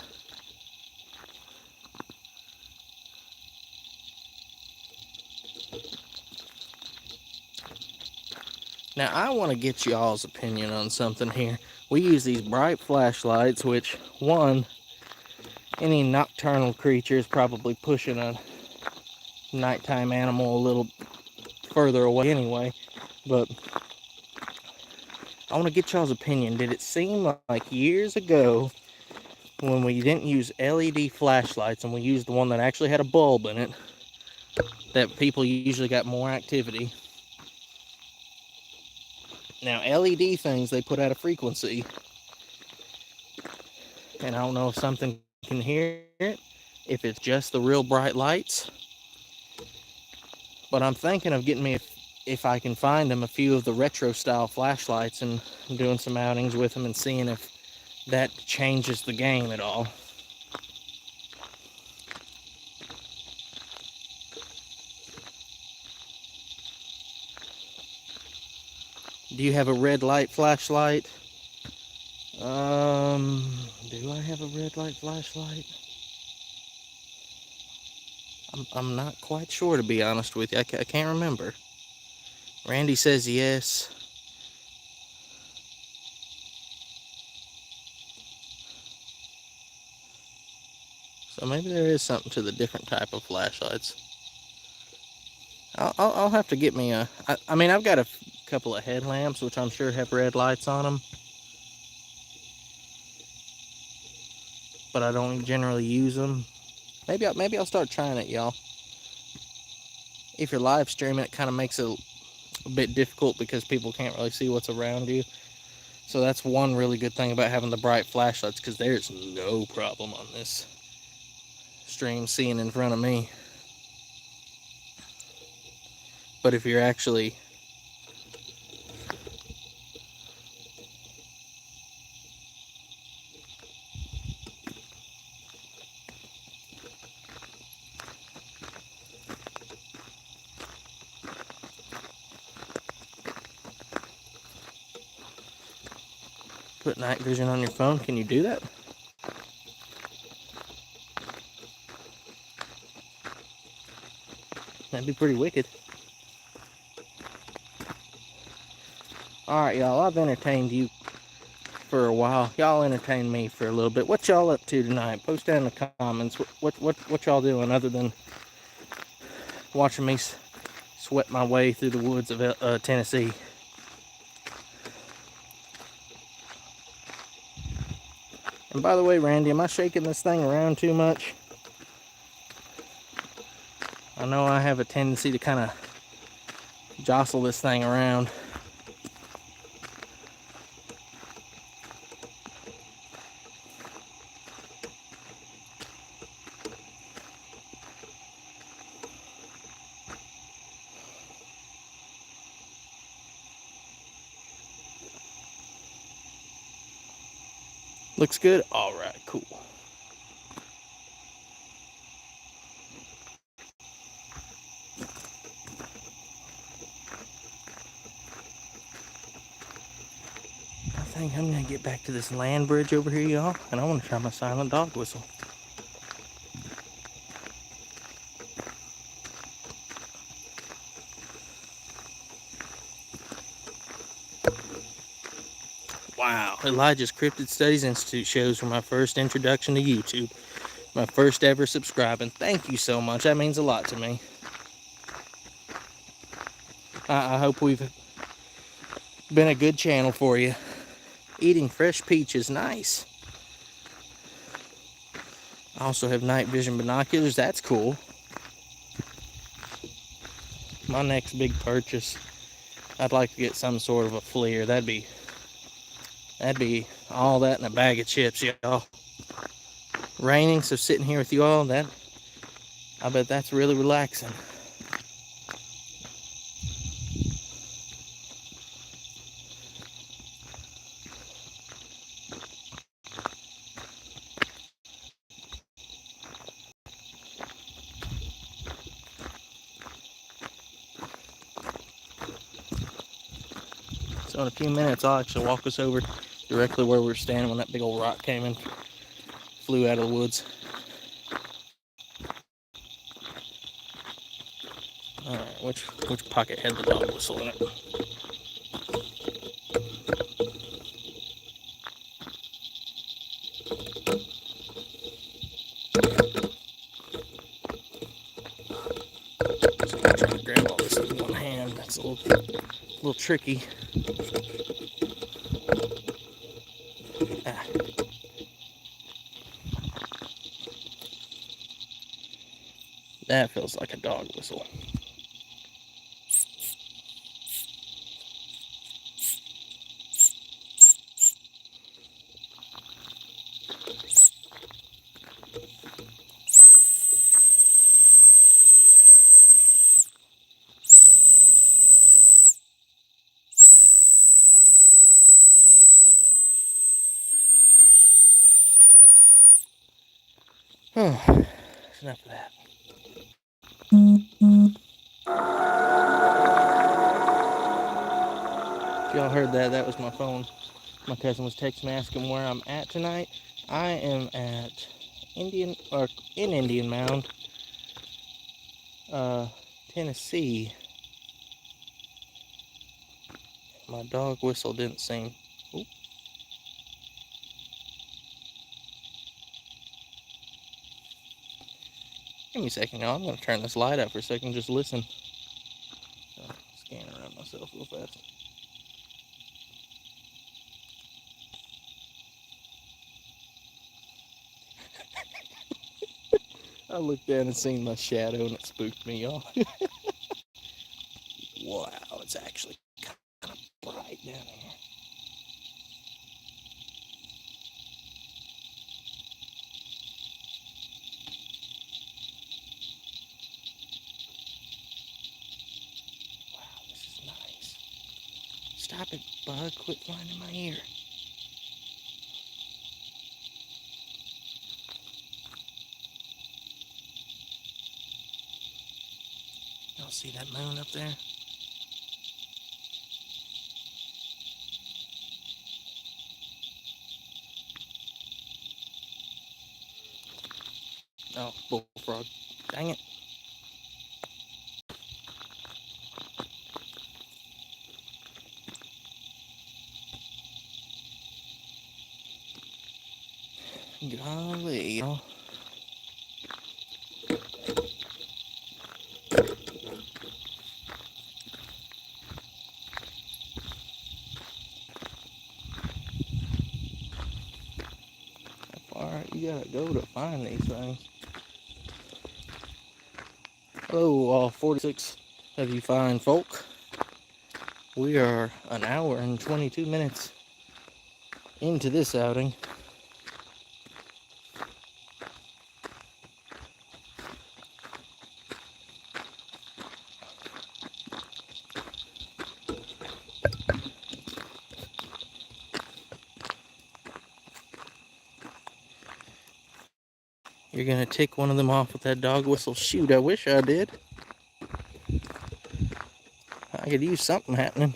Now, I want to get y'all's opinion on something here. We use these bright flashlights, which, one, any nocturnal creature is probably pushing a nighttime animal a little further away anyway. But I want to get y'all's opinion. Did it seem like years ago, when we didn't use LED flashlights and we used the one that actually had a bulb in it, that people usually got more activity? Now, LED things, they put out a frequency and I don't know if something can hear it, if it's just the real bright lights. But I'm thinking of getting me, if I can find them, a few of the retro style flashlights and doing some outings with them and seeing if that changes the game at all. Do you have a red light flashlight? Do I have a red light flashlight? I'm not quite sure, to be honest with you. I can't remember. Randy says yes. So maybe there is something to the different type of flashlights. I'll have to get me a... I mean, I've got a couple of headlamps, which I'm sure have red lights on them. But I don't generally use them. Maybe I'll start trying it, y'all. If you're live streaming, it kind of makes it a bit difficult because people can't really see what's around you. So that's one really good thing about having the bright flashlights, because there's no problem on this stream seeing in front of me. But if you're actually... put night vision on your phone, can you do that? That'd be pretty wicked. Alright, y'all, I've entertained you for a while. Y'all entertained me for a little bit. What y'all up to tonight? Post down in the comments. What y'all doing other than watching me sweat my way through the woods of Tennessee? And by the way, Randy, am I shaking this thing around too much? I know I have a tendency to kind of jostle this thing around. Looks good? Alright, cool. I think I'm going to get back to this land bridge over here, y'all, and I want to try my silent dog whistle. Wow, Elijah's Cryptid Studies Institute shows were my first introduction to YouTube. My first ever subscribing. Thank you so much. That means a lot to me. I hope we've been a good channel for you. Eating fresh peaches, nice. I also have night vision binoculars. That's cool. My next big purchase, I'd like to get some sort of a FLIR. That'd be all that in a bag of chips, y'all. Raining, so sitting here with you all, I bet that's really relaxing. So in a few minutes, I'll actually walk us over directly where we were standing when that big old rock came and flew out of the woods. Alright, which pocket had the dog whistle in it? So I'm trying to grab all this with one hand. That's a little tricky. Ah. That feels like a dog whistle. Oh, enough of that. If y'all heard that, that was my phone. My cousin was texting me asking where I'm at tonight. I am at Indian Mound, Tennessee. My dog whistle didn't seem. Oop. Give me a second, y'all. I'm gonna turn this light up for a second. Just listen. Scan around myself real fast. I looked down and seen my shadow, and it spooked me, y'all. Wow, it's actually kind of bright down here. Wow, this is nice. Stop it, bug. Quit flying in my ear. Y'all see that moon up there? Oh, bullfrog. Dang it. Golly. How far you gotta go to find these things? Hello, all 46 of you fine folk. We are an hour and 22 minutes into this outing. You're gonna take one of them off with that dog whistle. Shoot, I wish I did. I could use something happening.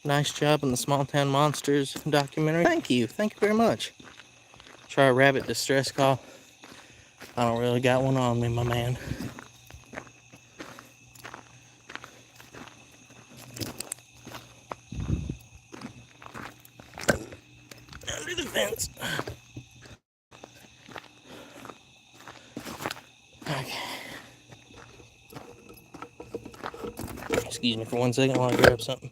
Nice job in the Small Town Monsters documentary. Thank you very much. Try a rabbit distress call. I don't really got one on me, my man. Under the fence. Okay. Excuse me for 1 second while I grab something.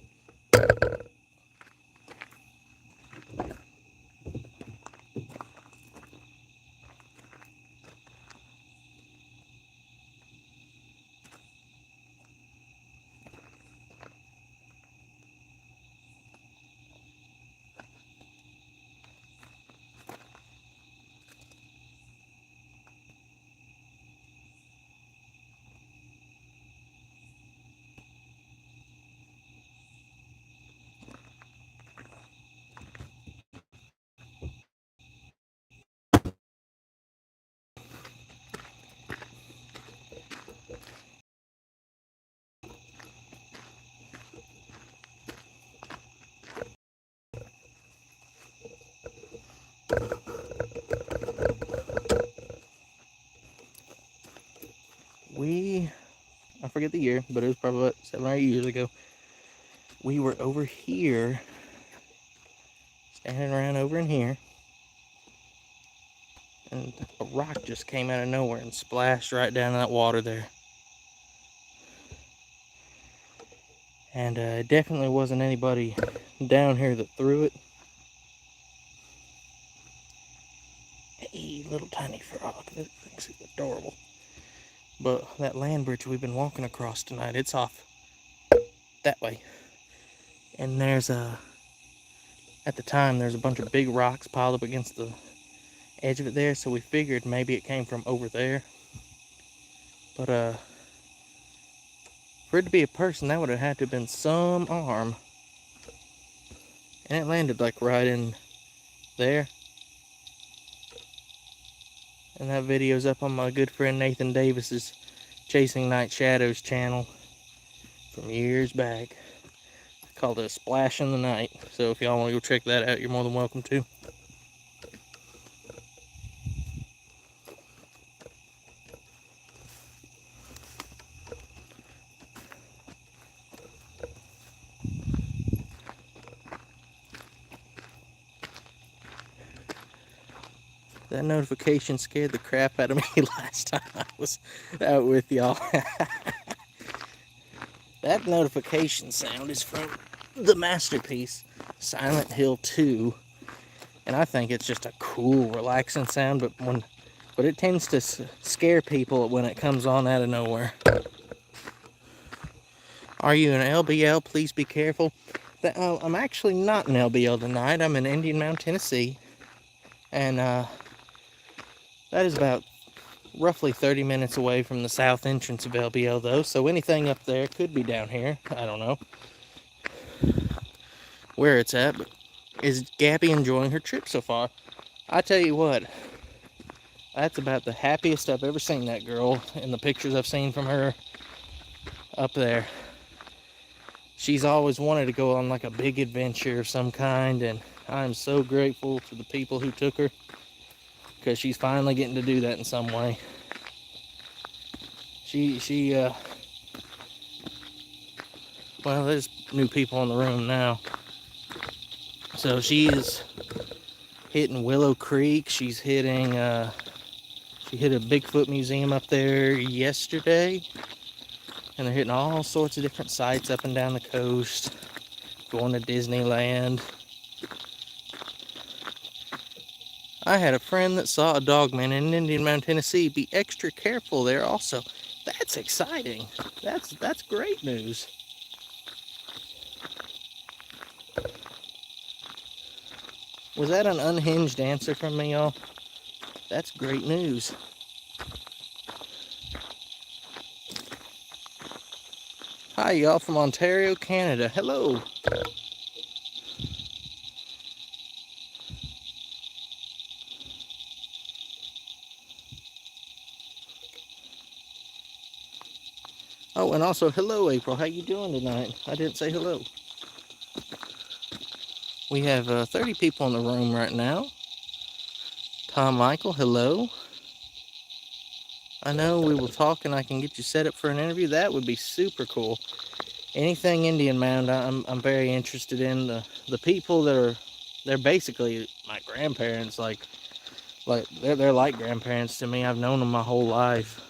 I forget the year, but it was probably about 7 or 8 years ago. We were over here, standing around over in here, and a rock just came out of nowhere and splashed right down in that water there. And it definitely wasn't anybody down here that threw it. Hey, little tiny frog. That thing's adorable. But that land bridge we've been walking across tonight, it's off that way. And there's at the time, there's a bunch of big rocks piled up against the edge of it there, so we figured maybe it came from over there. But for it to be a person, that would have had to have been some arm. And it landed like right in there. And that video's up on my good friend Nathan Davis's Chasing Night Shadows channel from years back. It's called A Splash in the Night. So if y'all want to go check that out, you're more than welcome to. That notification scared the crap out of me last time I was out with y'all. That notification sound is from the masterpiece, Silent Hill 2. And I think it's just a cool, relaxing sound, but it tends to scare people when it comes on out of nowhere. Are you an LBL? Please be careful. I'm actually not an LBL tonight. I'm in Indian Mound, Tennessee. And that is about roughly 30 minutes away from the south entrance of LBL, though. So anything up there could be down here. I don't know where it's at, but is Gabby enjoying her trip so far? I tell you what, that's about the happiest I've ever seen that girl in the pictures I've seen from her up there. She's always wanted to go on like a big adventure of some kind, and I'm so grateful to the people who took her, because she's finally getting to do that in some way. Well, there's new people in the room now. So she is hitting Willow Creek. She's hitting, she hit a Bigfoot museum up there yesterday. And they're hitting all sorts of different sites up and down the coast. Going to Disneyland. I had a friend that saw a dogman in Indian Mound, Tennessee. Be extra careful there also. That's exciting. That's great news. Was that an unhinged answer from me, y'all? That's great news. Hi, y'all from Ontario, Canada. Hello. Oh, and also, hello, April. How you doing tonight? I didn't say hello. We have 30 people in the room right now. Tom Michael, hello. I know we will talk and I can get you set up for an interview. That would be super cool. Anything Indian Mound, I'm very interested in. The people that are, they're basically my grandparents. Like they're like grandparents to me. I've known them my whole life.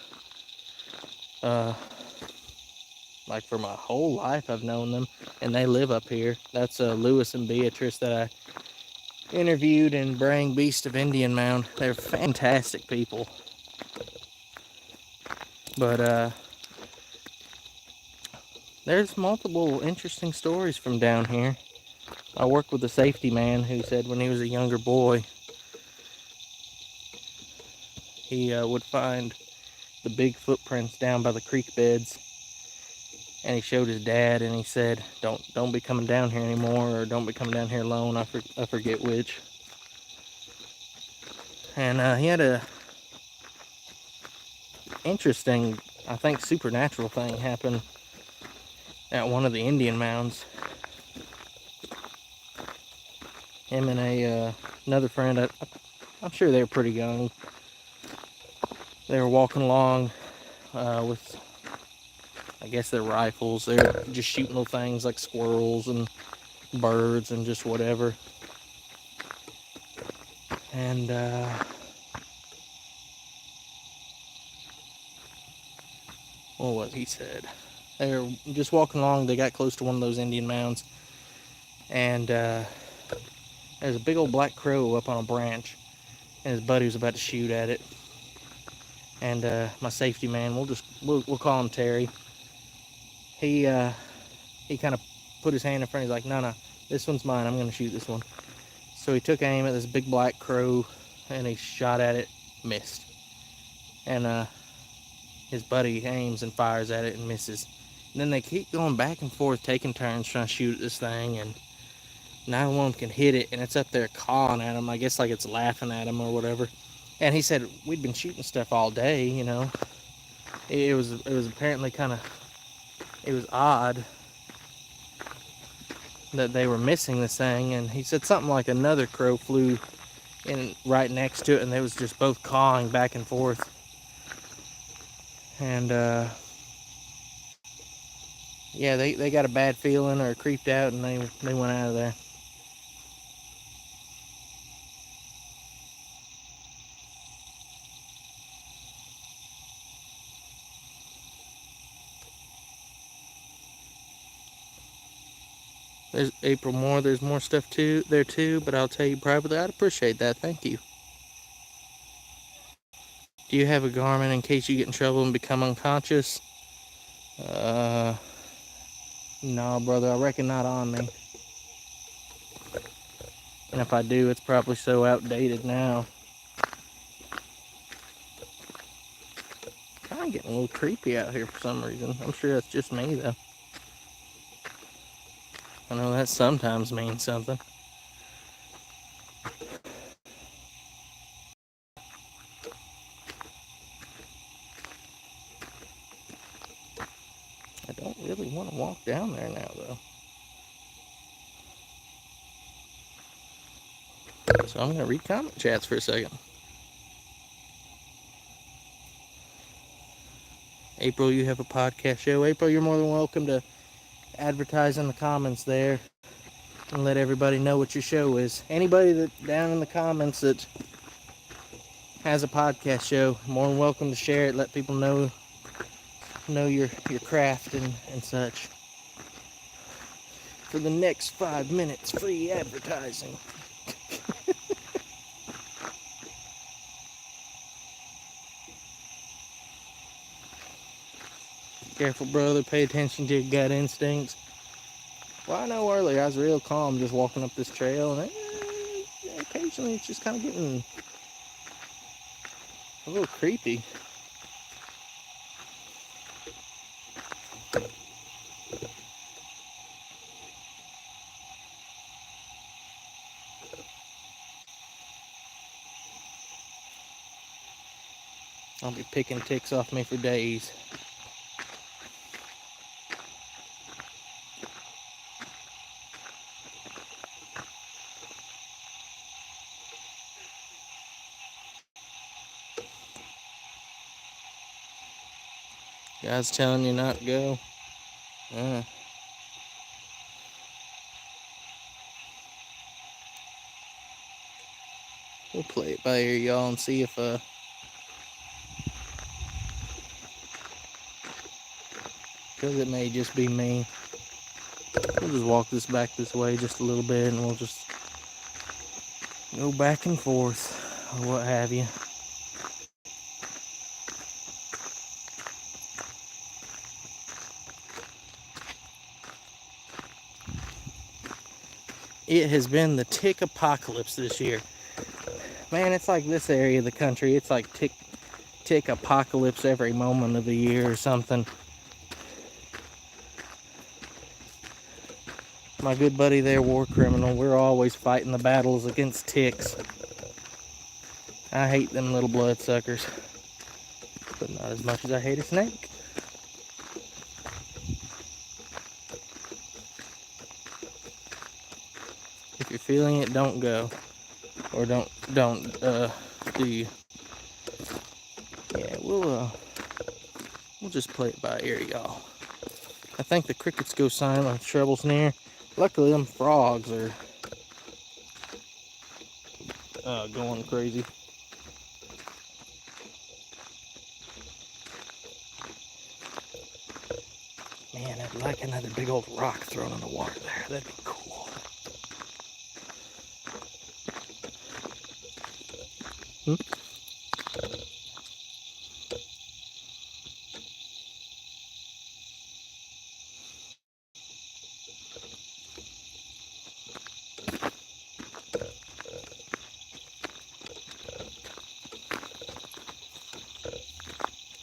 Like for my whole life I've known them, and they live up here. That's Lewis and Beatrice that I interviewed in Braying Beast of Indian Mound. They're fantastic people. But there's multiple interesting stories from down here. I worked with a safety man who said when he was a younger boy, he would find the big footprints down by the creek beds, and he showed his dad, and he said, "Don't be coming down here anymore, or don't be coming down here alone." I forget which. And he had a interesting, I think, supernatural thing happen at one of the Indian mounds. Him and another friend, I'm sure they were pretty young. They were walking along with, I guess, their rifles. They were just shooting little things like squirrels and birds and just whatever. And what was he said? They were just walking along. They got close to one of those Indian mounds, and there's a big old black crow up on a branch, and his buddy was about to shoot at it. And my safety man, we'll call him Terry. He kind of put his hand in front. He's like, "No, this one's mine. I'm going to shoot this one." So he took aim at this big black crow, and he shot at it, missed. And his buddy aims and fires at it and misses. And then they keep going back and forth, taking turns trying to shoot at this thing, and neither one of them can hit it, and it's up there cawing at him. I guess like it's laughing at him or whatever. And he said we'd been shooting stuff all day, you know. It was apparently kind of, it was odd that they were missing this thing. And he said something like another crow flew in right next to it, and they was just both cawing back and forth. And yeah, they got a bad feeling or creeped out, and they went out of there. There's April Moore. There's more stuff too there too, but I'll tell you privately. I'd appreciate that. Thank you. Do you have a Garmin in case you get in trouble and become unconscious? No, brother. I reckon not on me. And if I do, it's probably so outdated now. Kind of getting a little creepy out here for some reason. I'm sure that's just me though. I know that sometimes means something. I don't really want to walk down there now though. So I'm going to read comment chats for a second. April, you have a podcast show. April, you're more than welcome to advertise in the comments there and let everybody know what your show is. Anybody that down in the comments that has a podcast show, more than welcome to share it. Let people know your craft and such. For the next 5 minutes, free advertising. Careful, brother. Pay attention to your gut instincts. Well, I know earlier I was real calm just walking up this trail, and occasionally it's just kind of getting a little creepy. I'll be picking ticks off me for days. Guys telling you not to go. We'll play it by ear, y'all, and see if because it may just be me. We'll just walk this back this way just a little bit, and we'll just go back and forth or what have you. It has been the tick apocalypse this year. Man, it's like this area of the country, it's like tick apocalypse every moment of the year or something. My good buddy there, War Criminal, we're always fighting the battles against ticks. I hate them little bloodsuckers, but not as much as I hate a snake. If you're feeling it, don't go. Or don't do you? Yeah, we'll just play it by ear, y'all. I think the crickets go silent, trouble's near. Luckily, them frogs are going crazy. Man, I'd like another big old rock thrown in the water there. That'd be cool.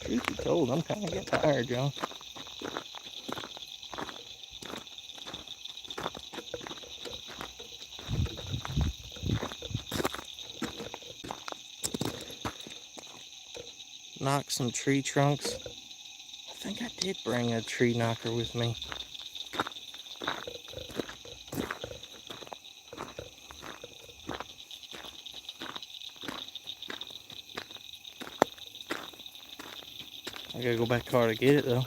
Truth be told, I'm kind of getting tired, y'all. knock some tree trunks. I think I did bring a tree knocker with me. I gotta go back car to get it though.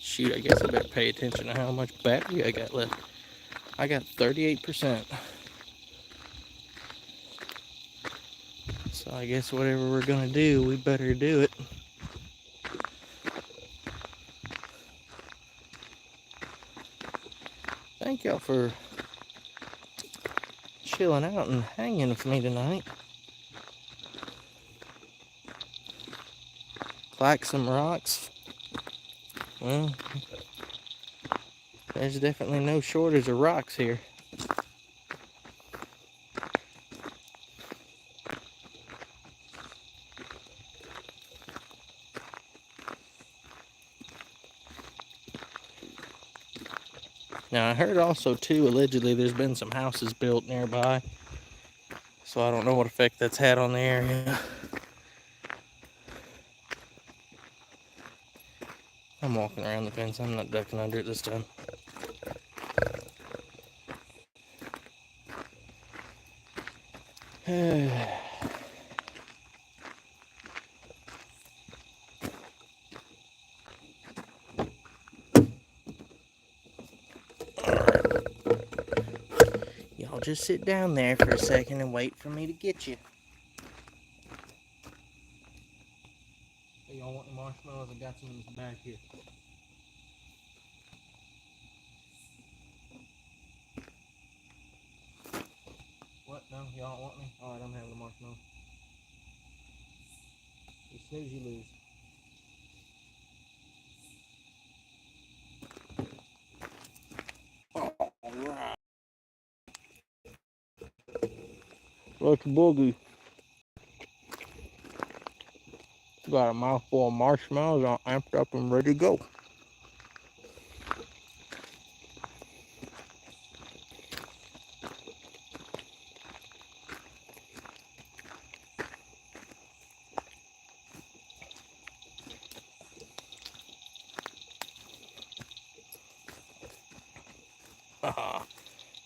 Shoot, I guess I better pay attention to how much battery I got left. I got 38%. So I guess whatever we're gonna do, we better do it. Thank y'all for chilling out and hanging with me tonight. Like some rocks. Well, there's definitely no shortage of rocks here. Now I heard also too, allegedly there's been some houses built nearby. So I don't know what effect that's had on the area. I'm walking around the fence. I'm not ducking under it this time. Y'all just sit down there for a second and wait for me to get you. Hey, y'all want the marshmallows? I got some in this bag here. What? No? Y'all don't want me? Alright, I'm having the marshmallows. You snooze, you lose. Alright. Look, boogie. Got a mouthful of marshmallows all amped up and ready to go.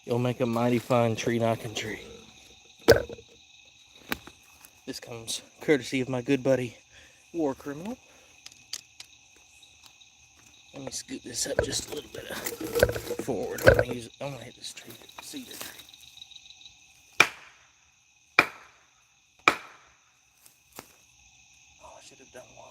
You'll make a mighty fine tree knocking tree. This comes courtesy of my good buddy, War Criminal. Let me scoot this up just a little bit forward. I'm gonna hit this tree, cedar tree. Oh, I should have done one.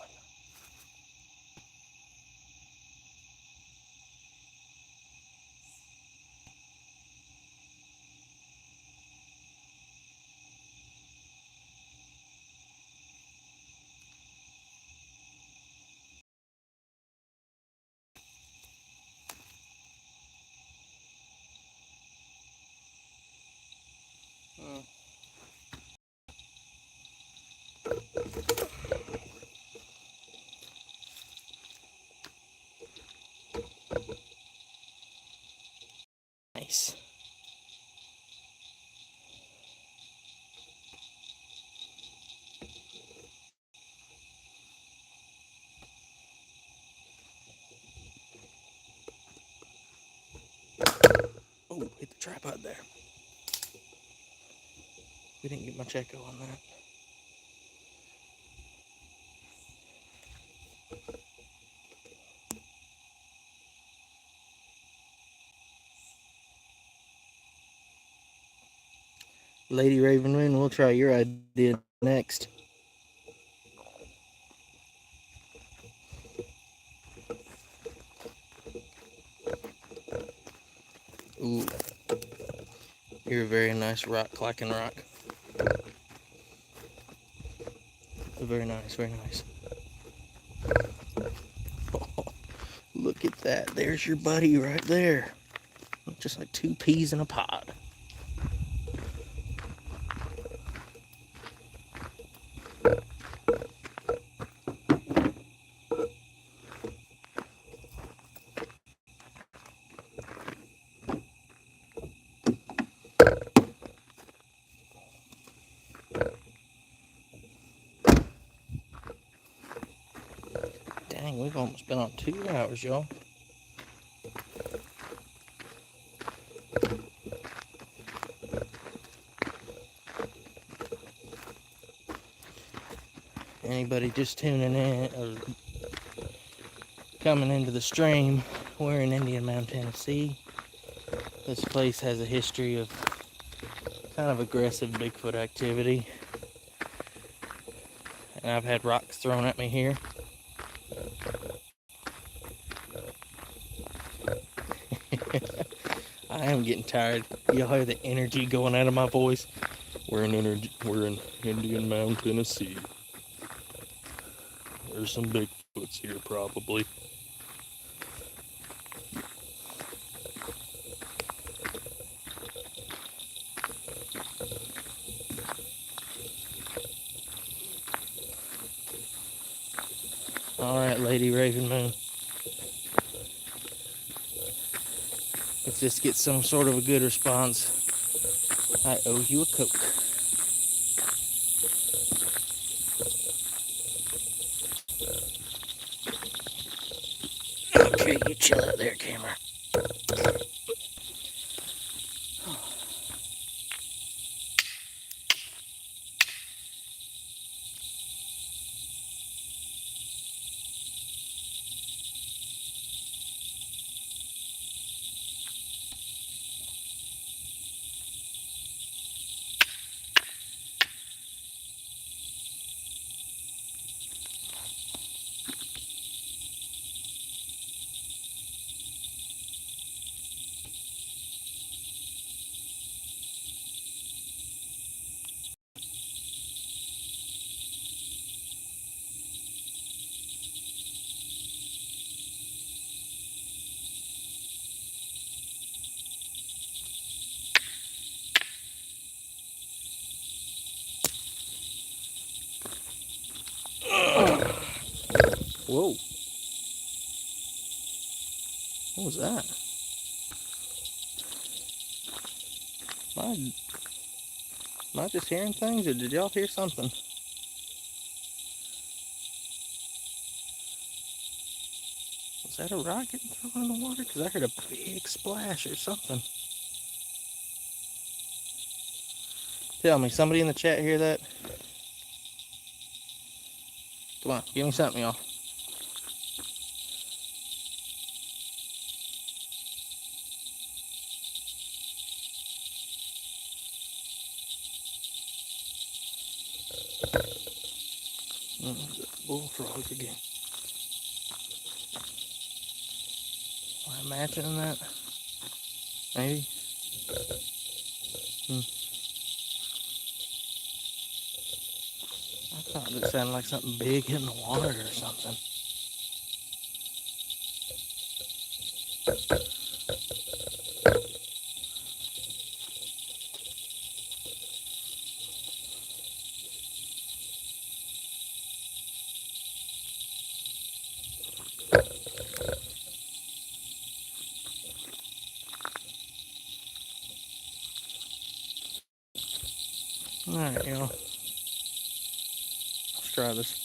Nice. Oh, hit the tripod there. We didn't get much echo on that. Lady Raven Moon, we'll try your idea next. Ooh. You're a very nice rock, clacking rock. Very nice, very nice. Oh, look at that. There's your buddy right there. Just like two peas in a pod. Dang, we've almost been on 2 hours, y'all. Anybody just tuning in or coming into the stream, we're in Indian Mound, Tennessee. This place has a history of kind of aggressive Bigfoot activity. And I've had rocks thrown at me here. I am getting tired. Y'all hear the energy going out of my voice? We're in Indian Mound, Tennessee. There's some Bigfoots here, probably. Alright, Lady Raven Moon. If this gets some sort of a good response, I owe you a Coke. Okay, you chill out there, camera. Whoa. What was that? Am I just hearing things, or did y'all hear something? Was that a rock getting thrown in the water? Because I heard a big splash or something. Tell me, somebody in the chat hear that? Come on, give me something, y'all. Bullfrog again. Am I imagining that? Maybe. I thought it sounded like something big hitting the water or something. Alright, y'all. Let's try this.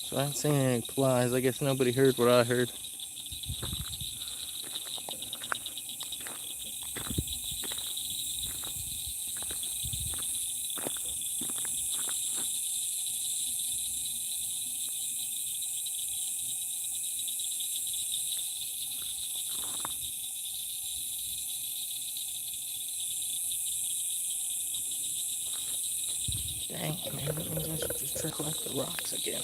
So I ain't seen any flies. I guess nobody heard what I heard. Dang, maybe that means I should just try to collect the rocks again.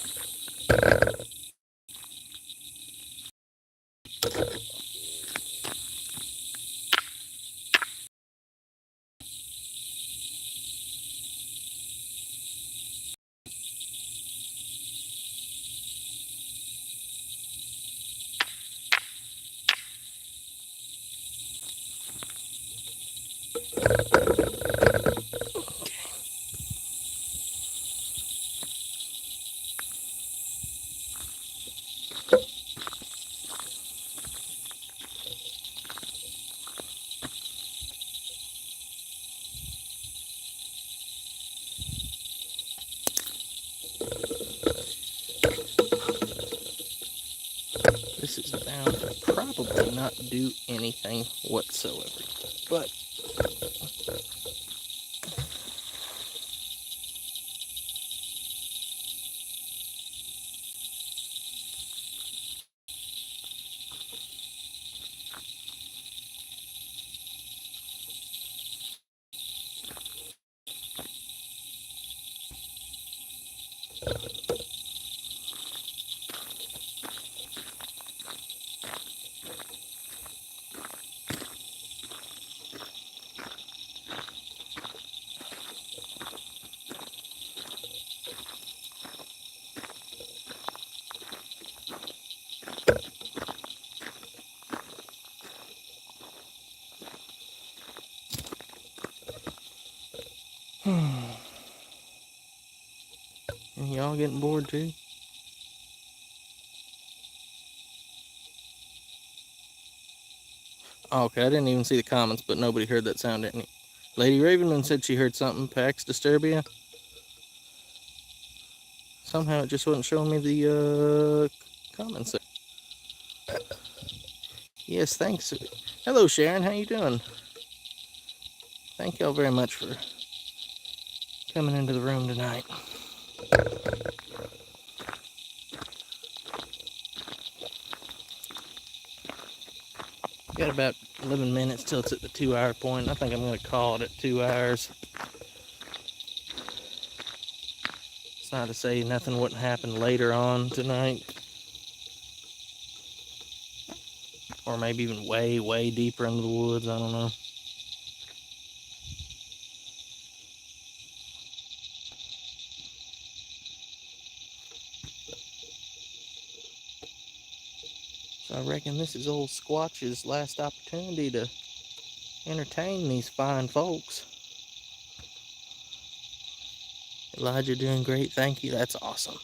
This is bound to probably not do anything whatsoever, but y'all getting bored too? Oh, okay, I didn't even see the comments, but nobody heard that sound, didn't you? Lady Ravenman said she heard something. Pax Disturbia. Somehow it just wasn't showing me the comments. Yes, thanks. Hello, Sharon. How you doing? Thank y'all very much for coming into the room tonight. Got about 11 minutes till it's at the 2-hour point. I think I'm going to call it at 2 hours. It's not to say nothing wouldn't happen later on tonight. Or maybe even way, way deeper into the woods. I don't know. So I reckon this is old Squatch's last opportunity to entertain these fine folks. Elijah, doing great. Thank you. That's awesome.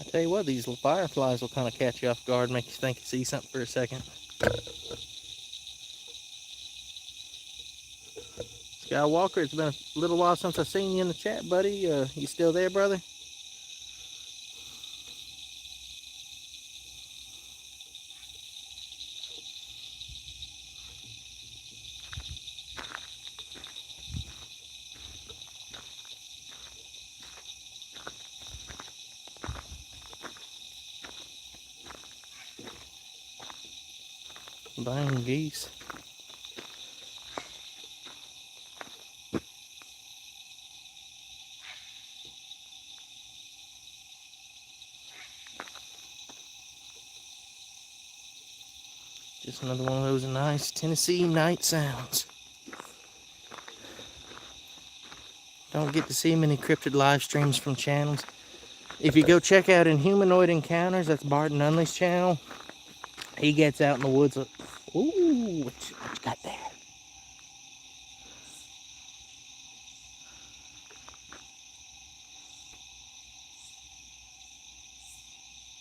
I tell you what, these fireflies will kind of catch you off guard, make you think you see something for a second. Skywalker, it's been a little while since I've seen you in the chat, buddy. You still there, brother? Buying geese. Just another one of those nice Tennessee night sounds. Don't get to see many cryptid live streams from channels. If you go check out Inhumanoid Encounters, that's Bart Nunley's channel. He gets out in the woods. Ooh, what you got there?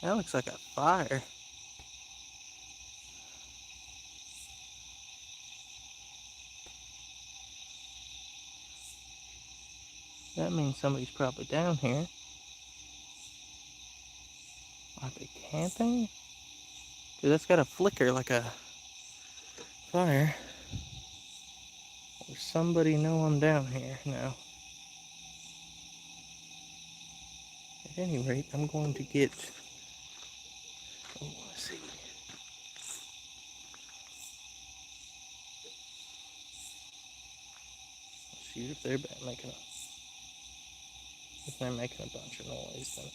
That looks like a fire. That means somebody's probably down here. Are they camping? Dude, that's got a flicker like a fire. Does somebody know I'm down here now? At any rate, I'm going to get... Oh, let's see. Shoot, if they're making a bunch of noise, then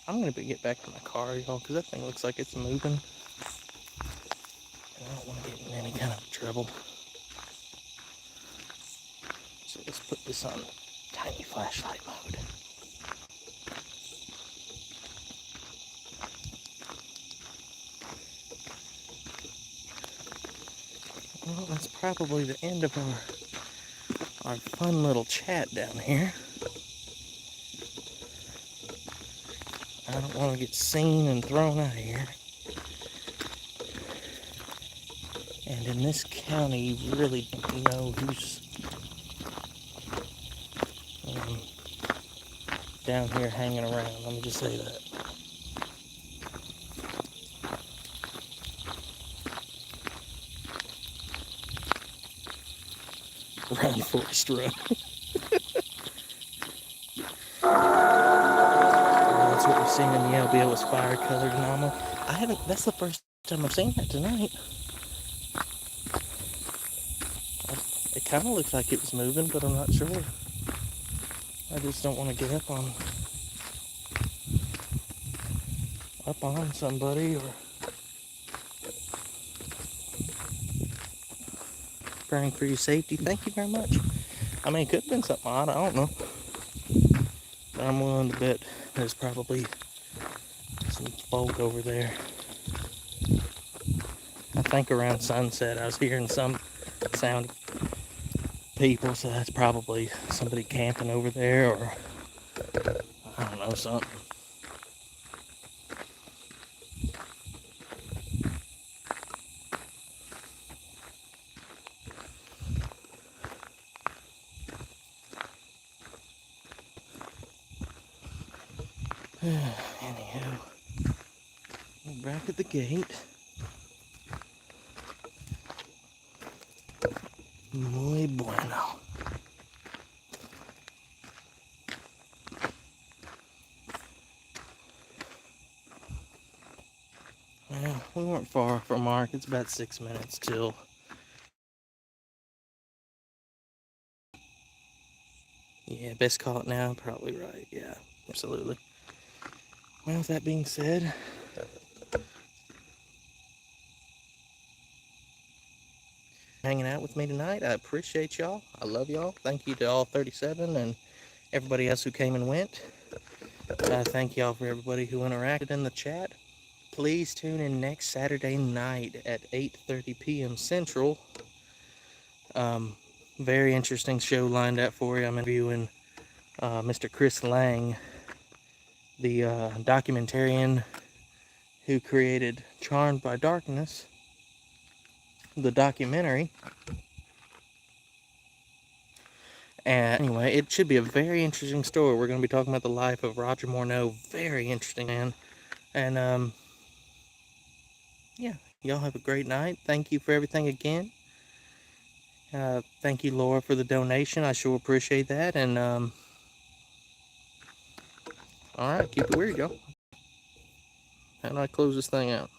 I'm gonna get back to my car, y'all, because that thing looks like it's moving. And I don't want to get in any kind of trouble. So let's put this on tiny flashlight mode. probably the end of our fun little chat down here. I don't want to get seen and thrown out of here. And in this county, you really don't know who's down here hanging around. Let me just say that. Run, Forrest, run. That's what we're seeing in the LBO is fire-colored anomaly. That's the first time I've seen that tonight. It kind of looks like it was moving, but I'm not sure. I just don't want to get up on somebody or praying for your safety. Thank you very much. I mean, it could have been something odd. I don't know. But I'm willing to bet there's probably some folk over there. I think around sunset I was hearing some sound of people, so that's probably somebody camping over there, or I don't know, something. Anyhow, we're back at the gate. Muy bueno. Well, we weren't far from Mark. It's about 6 minutes till. Yeah, best call it now. Probably right. Yeah, absolutely. Well, with that being said, hanging out with me tonight. I appreciate y'all. I love y'all. Thank you to all 37 and everybody else who came and went. Thank y'all for everybody who interacted in the chat. Please tune in next Saturday night at 8:30 p.m. Central. Very interesting show lined up for you. I'm interviewing Mr. Chris Lang, the documentarian who created Charmed by Darkness, the documentary. And anyway, it should be a very interesting story. We're going to be talking about the life of Roger Morneau. Very interesting, man. And yeah, y'all have a great night. Thank you for everything again. Thank you, Laura, for the donation. I sure appreciate that. And all right, keep it weird, y'all. How do I close this thing out?